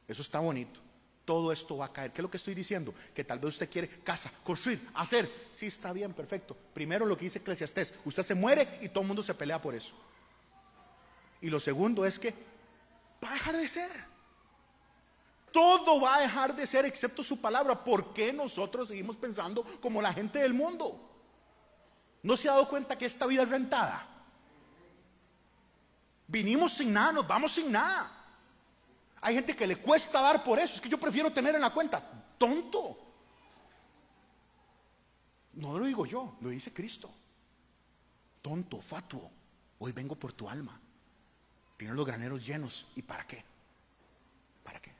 Eso está bonito. Todo esto va a caer. ¿Qué es lo que estoy diciendo? Que tal vez usted quiere casa, construir, hacer. Sí, está bien, perfecto. Primero lo que dice Eclesiastés, usted se muere y todo el mundo se pelea por eso. Y lo segundo es que va a dejar de ser. Todo va a dejar de ser excepto su palabra. ¿Por qué nosotros seguimos pensando como la gente del mundo? ¿No se ha dado cuenta que esta vida es rentada? Vinimos sin nada, nos vamos sin nada. Hay gente que le cuesta dar por eso. Es que yo prefiero tener en la cuenta. Tonto. No lo digo yo, lo dice Cristo. Tonto, fatuo, hoy vengo por tu alma. Tienes los graneros llenos. ¿Y para qué? ¿Para qué?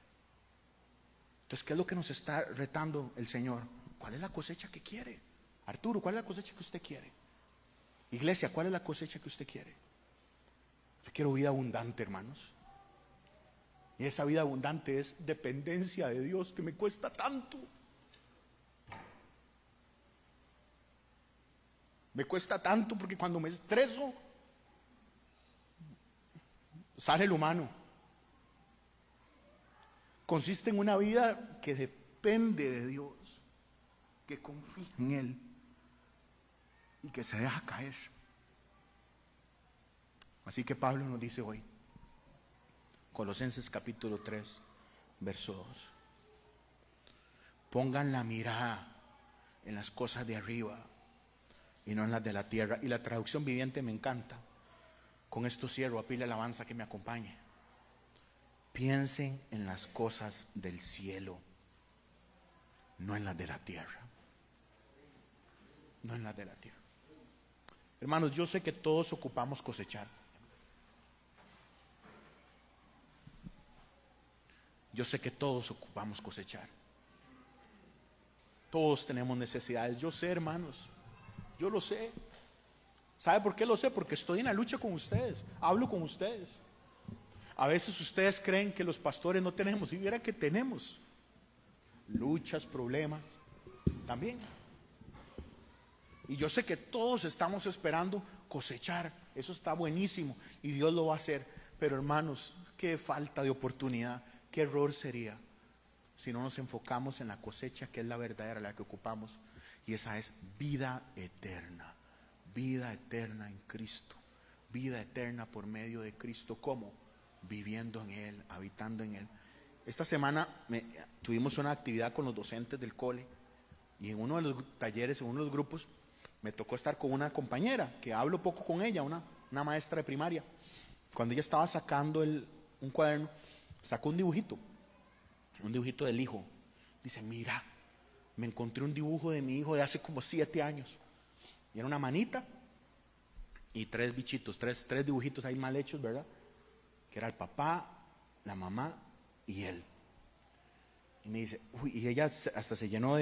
Entonces, ¿qué es lo que nos está retando el Señor? ¿Cuál es la cosecha que quiere? Arturo, ¿cuál es la cosecha que usted quiere? Iglesia, ¿cuál es la cosecha que usted quiere? Yo quiero vida abundante, hermanos. Y esa vida abundante es dependencia de Dios, que me cuesta tanto. Me cuesta tanto porque cuando me estreso, sale el humano. Consiste en una vida que depende de Dios, que confía en Él y que se deja caer. Así que Pablo nos dice hoy, Colosenses capítulo 3, verso 2. Pongan la mirada en las cosas de arriba y no en las de la tierra. Y la traducción viviente me encanta. Con esto cierro, a pila alabanza que me acompañe. Piensen en las cosas del cielo, no en las de la tierra. No en las de la tierra. Hermanos, yo sé que todos ocupamos cosechar. Yo sé que todos ocupamos cosechar. Todos tenemos necesidades. Yo sé, hermanos, yo lo sé. ¿Sabe por qué lo sé? Porque estoy en la lucha con ustedes, hablo con ustedes. A veces ustedes creen que los pastores no tenemos, y viera que tenemos luchas, problemas, también. Y yo sé que todos estamos esperando cosechar, eso está buenísimo, y Dios lo va a hacer. Pero hermanos, qué falta de oportunidad, qué error sería si no nos enfocamos en la cosecha que es la verdadera, la que ocupamos, y esa es vida eterna. Vida eterna en Cristo, vida eterna por medio de Cristo. ¿Cómo? Viviendo en Él, habitando en Él. Esta semana tuvimos una actividad con los docentes del cole y en uno de los talleres, en uno de los grupos, me tocó estar con una compañera que hablo poco con ella, una maestra de primaria. Cuando ella estaba sacando un cuaderno, sacó un dibujito del hijo. Dice, mira, me encontré un dibujo de mi hijo de hace como 7 años. Y era una manita y 3 bichitos, tres dibujitos ahí mal hechos, ¿verdad? Que era el papá, la mamá y él. Y me dice, uy, y ella hasta se llenó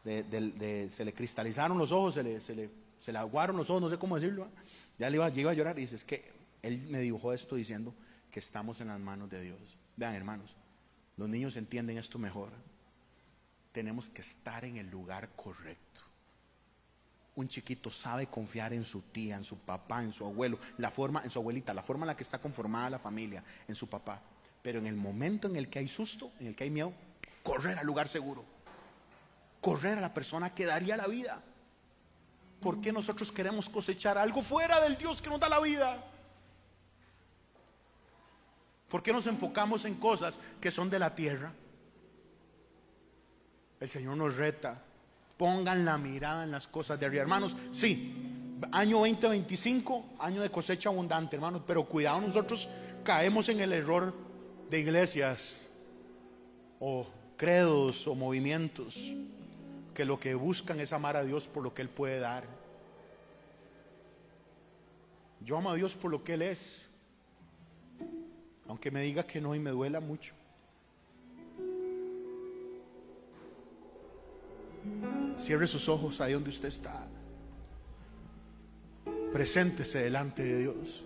se le cristalizaron los ojos, se le aguaron los ojos, no sé cómo decirlo. Ya iba a llorar y dice, es que él me dibujó esto diciendo que estamos en las manos de Dios. Vean, hermanos, los niños entienden esto mejor. Tenemos que estar en el lugar correcto. Un chiquito sabe confiar en su tía, en su papá, en su abuelo, en su abuelita, la forma en la que está conformada la familia, en su papá. Pero en el momento en el que hay susto, en el que hay miedo, correr al lugar seguro, correr a la persona que daría la vida. ¿Por qué nosotros queremos cosechar algo fuera del Dios que nos da la vida? ¿Por qué nos enfocamos en cosas que son de la tierra? El Señor nos reta: pongan la mirada en las cosas de arriba. Hermanos, sí, año 2025, año de cosecha abundante, hermanos, pero cuidado, nosotros caemos en el error de iglesias o credos o movimientos que lo que buscan es amar a Dios por lo que Él puede dar. Yo amo a Dios por lo que Él es, aunque me diga que no y me duela mucho. Cierre sus ojos ahí donde usted está. Preséntese delante de Dios.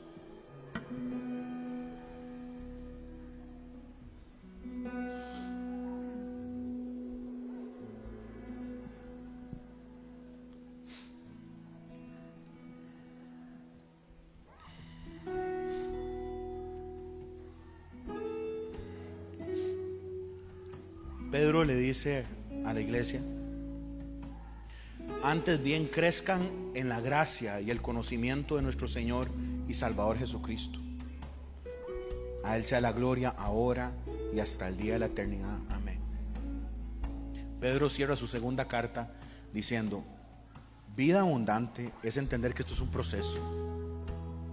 Pedro le dice a la iglesia: antes bien crezcan en la gracia y el conocimiento de nuestro Señor y Salvador Jesucristo. A Él sea la gloria ahora y hasta el día de la eternidad. Amén. Pedro cierra su segunda carta diciendo: vida abundante es entender que esto es un proceso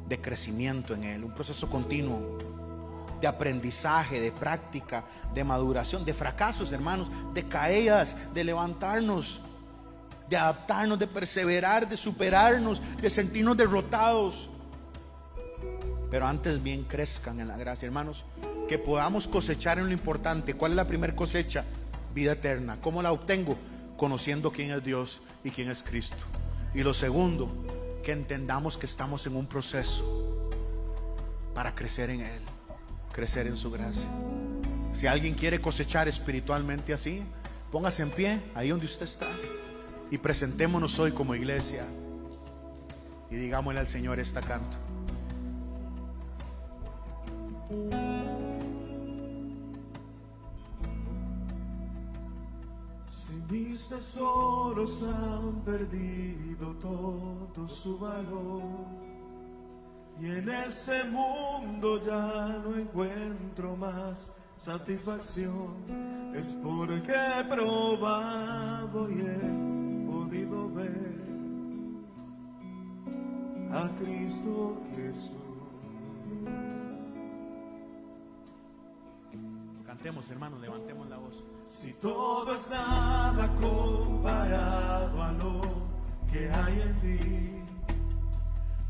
de crecimiento en Él, un proceso continuo de aprendizaje, de práctica, de maduración, de fracasos, hermanos, de caídas, de levantarnos, de adaptarnos, de perseverar, de superarnos, de sentirnos derrotados. Pero antes bien crezcan en la gracia, hermanos, que podamos cosechar en lo importante. ¿Cuál es la primera cosecha? Vida eterna. ¿Cómo la obtengo? Conociendo quién es Dios y quién es Cristo. Y lo segundo, que entendamos que estamos en un proceso para crecer en Él, crecer en su gracia. Si alguien quiere cosechar espiritualmente así, póngase en pie ahí donde usted está y presentémonos hoy como iglesia y digámosle al Señor esta canto. Si mis tesoros han perdido todo su valor y en este mundo ya no encuentro más satisfacción, es porque he probado y he podido ver a Cristo Jesús. Cantemos, hermanos, levantemos la voz. Si todo es nada comparado a lo que hay en ti,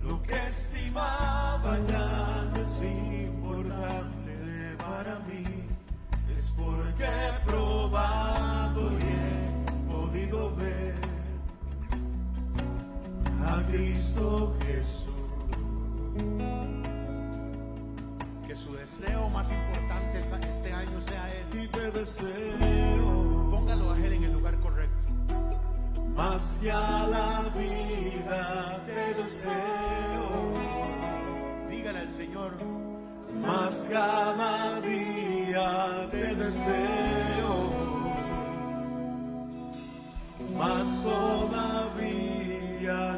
lo que estimaba ya no es importante para mí, es porque he probado y he podido ver a Cristo Jesús. Que su deseo más importante este año sea Él. Y te deseo, póngalo a Él en el lugar correcto. más que a la vida te deseo, dígale al Señor: más cada día te deseo, más todavía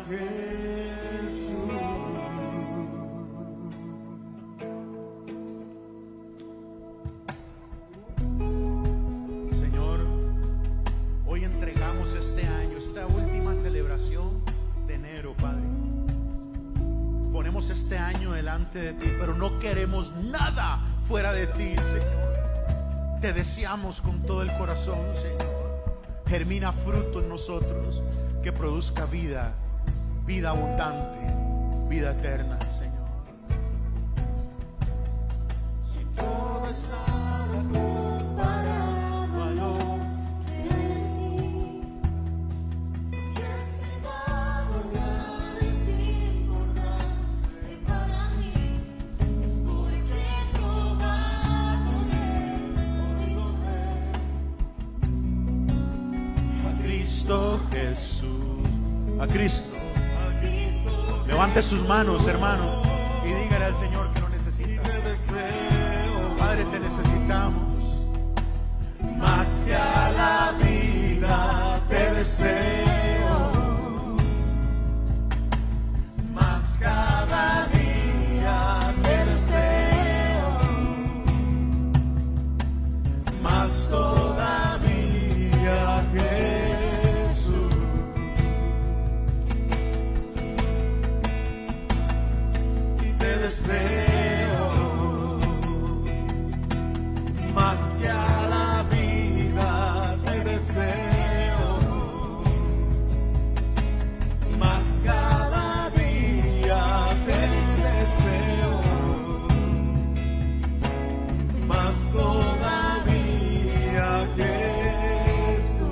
Jesús. Señor, hoy entregamos este año, esta última celebración de enero, Padre. Ponemos este año delante de ti, pero no queremos nada fuera de ti, Señor. Te deseamos con todo el corazón, Señor. Germina fruto en nosotros que produzca vida, vida abundante, vida eterna, Señor. Si todo es nada comparado a lo que en ti, que estimado ya es importante para mí, es porque he probado y Cristo Jesús. A Cristo. Levante sus manos, hermano, y dígale al Señor que lo necesita. Padre, te necesitamos. Más que a la vida te deseo, más cada día te deseo, más todavía, Jesús. Y te deseo más que a la vida te deseo, más cada día te deseo, más todavía, Jesús.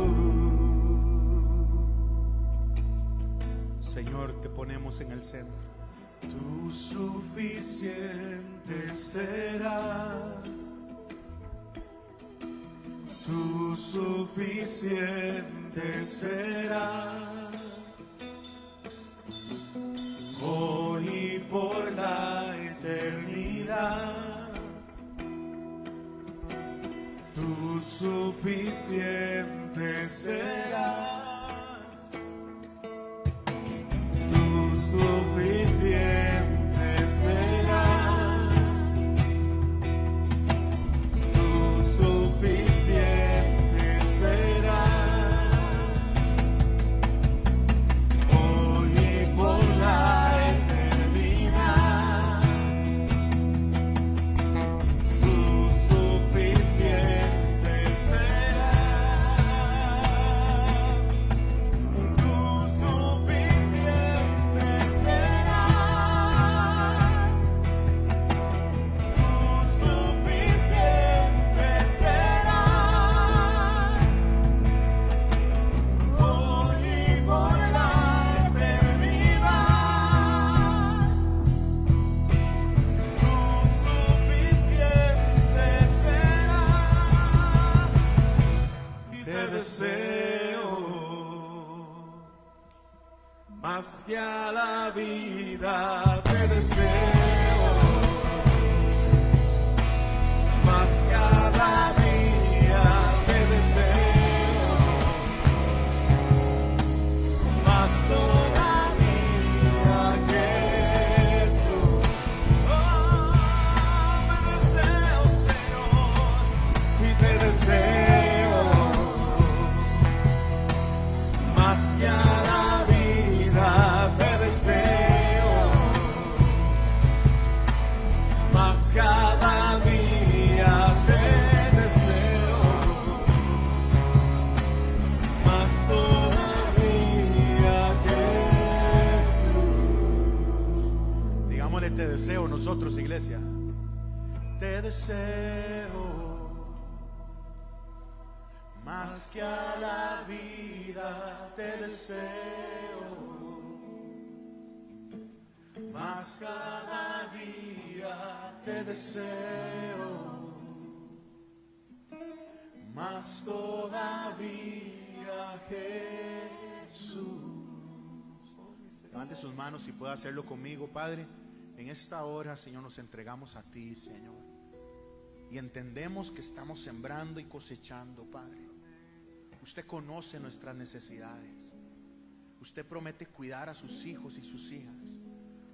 Señor, te ponemos en el centro. Tú suficiente serás. Tú suficiente serás, hoy y por la eternidad. Tú suficiente serás, tú suficiente serás. Más que a la vida te deseo, más cada día te deseo, más todavía, Jesús. Oh, me deseo, Señor, y te deseo, más que a la te deseo, más cada día te deseo, más todavía, Jesús. Digámosle te deseo nosotros, iglesia. Te deseo, más que a la vida te deseo, más cada día te deseo, más todavía, Jesús. Levante sus manos y pueda hacerlo conmigo, Padre. En esta hora, Señor, nos entregamos a ti, Señor, y entendemos que estamos sembrando y cosechando, Padre. Usted conoce nuestras necesidades. Usted promete cuidar a sus hijos y sus hijas.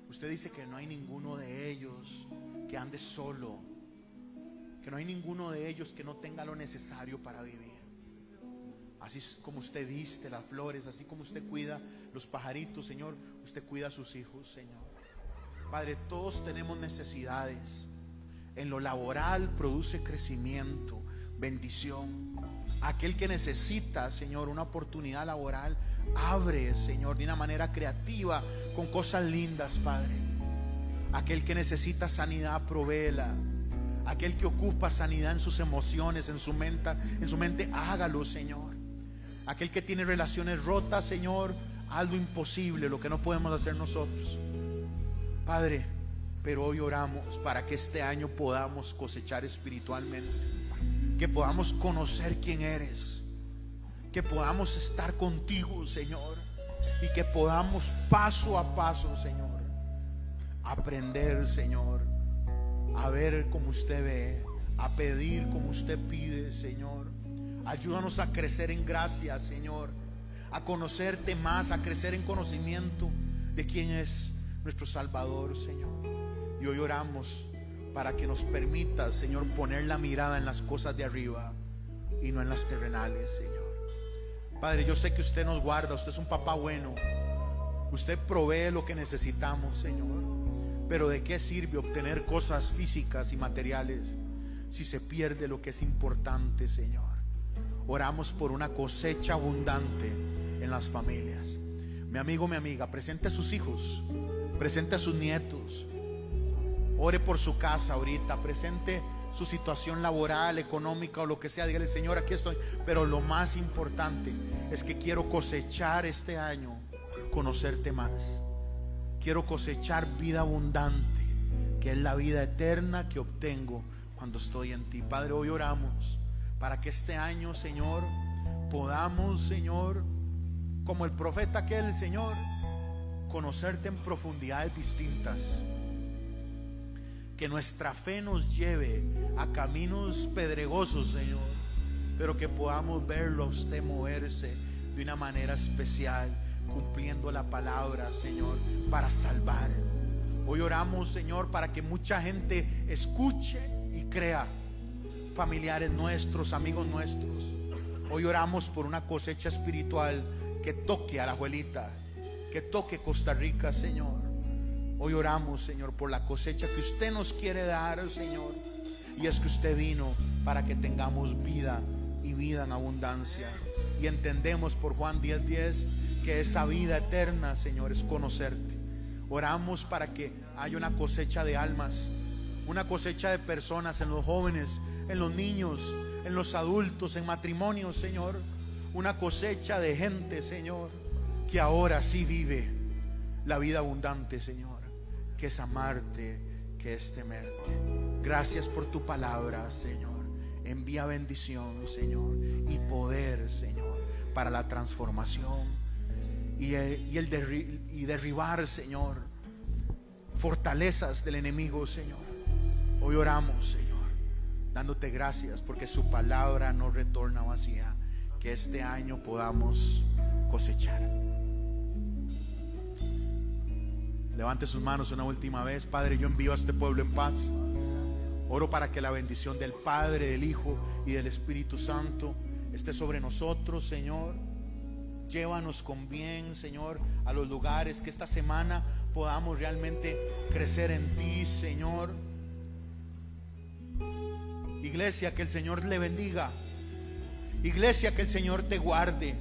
Usted dice que no hay ninguno de ellos que ande solo, que no hay ninguno de ellos que no tenga lo necesario para vivir. Así como usted viste las flores, así como usted cuida los pajaritos, Señor, usted cuida a sus hijos, Señor. Padre, todos tenemos necesidades. En lo laboral produce crecimiento, bendición. Aquel que necesita, Señor, una oportunidad laboral, abre, Señor, de una manera creativa, con cosas lindas, Padre. Aquel que necesita sanidad, provéela. Aquel que ocupa sanidad en sus emociones, en su mente, hágalo, Señor. Aquel que tiene relaciones rotas, Señor, haz lo imposible, lo que no podemos hacer nosotros, Padre. Pero hoy oramos para que este año podamos cosechar espiritualmente, que podamos conocer quién eres, que podamos estar contigo, Señor, y que podamos paso a paso, Señor, aprender, Señor, a ver como usted ve, a pedir como usted pide, Señor. Ayúdanos a crecer en gracia, Señor, a conocerte más, a crecer en conocimiento de quién es nuestro Salvador, Señor. Y hoy oramos para que nos permita, Señor, poner la mirada en las cosas de arriba y no en las terrenales, Señor. Padre, yo sé que usted nos guarda, usted es un papá bueno, usted provee lo que necesitamos, Señor. Pero ¿de qué sirve obtener cosas físicas y materiales si se pierde lo que es importante, Señor? Oramos por una cosecha abundante en las familias. Mi amigo, mi amiga, presente a sus hijos, presente a sus nietos, ore por su casa ahorita, presente su situación laboral, económica o lo que sea. Dígale: Señor, aquí estoy, pero lo más importante es que quiero cosechar este año, conocerte más. Quiero cosechar vida abundante, que es la vida eterna que obtengo cuando estoy en ti. Padre, hoy oramos para que este año, Señor, podamos, Señor, como el profeta aquel, Señor, conocerte en profundidades distintas. Que nuestra fe nos lleve a caminos pedregosos, Señor, pero que podamos verlo a usted moverse de una manera especial, cumpliendo la palabra, Señor, para salvar. Hoy oramos, Señor, para que mucha gente escuche y crea, familiares nuestros, amigos nuestros. Hoy oramos por una cosecha espiritual que toque a la Alajuelita, que toque Costa Rica, Señor. Hoy oramos, Señor, por la cosecha que usted nos quiere dar, Señor. Y es que usted vino para que tengamos vida y vida en abundancia. Y entendemos por Juan 10:10 que esa vida eterna, Señor, es conocerte. Oramos para que haya una cosecha de almas, una cosecha de personas en los jóvenes, en los niños, en los adultos, en matrimonios, Señor. Una cosecha de gente, Señor, que ahora sí vive la vida abundante, Señor, que es amarte, que es temerte. Gracias por tu palabra, Señor. Envía bendición, Señor, y poder, Señor, para la transformación y derribar, Señor, fortalezas del enemigo, Señor. Hoy oramos, Señor, dándote gracias porque su palabra no retorna vacía. Que este año podamos cosechar. Levante sus manos una última vez. Padre, yo envío a este pueblo en paz. Oro para que la bendición del Padre, del Hijo y del Espíritu Santo esté sobre nosotros, Señor. Llévanos con bien, Señor, a los lugares, que esta semana podamos realmente crecer en ti, Señor. Iglesia, que el Señor le bendiga. Iglesia, que el Señor te guarde.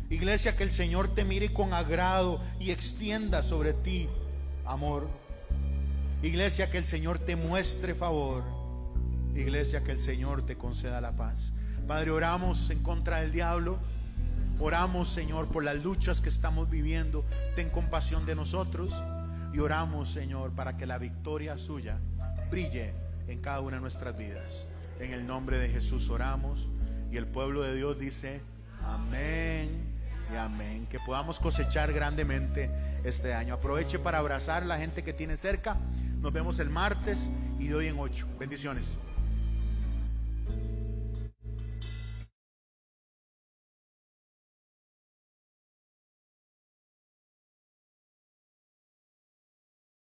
Iglesia, que el Señor te mire con agrado y extienda sobre ti amor. Iglesia, que el Señor te muestre favor. Iglesia, que el Señor te conceda la paz. Padre, oramos en contra del diablo. Oramos, Señor, por las luchas que estamos viviendo. Ten compasión de nosotros. Y oramos, Señor, para que la victoria suya brille en cada una de nuestras vidas. En el nombre de Jesús oramos. Y el pueblo de Dios dice amén y amén. Que podamos cosechar grandemente este año. Aproveche para abrazar a la gente que tiene cerca. Nos vemos el martes y de hoy en 8. Bendiciones.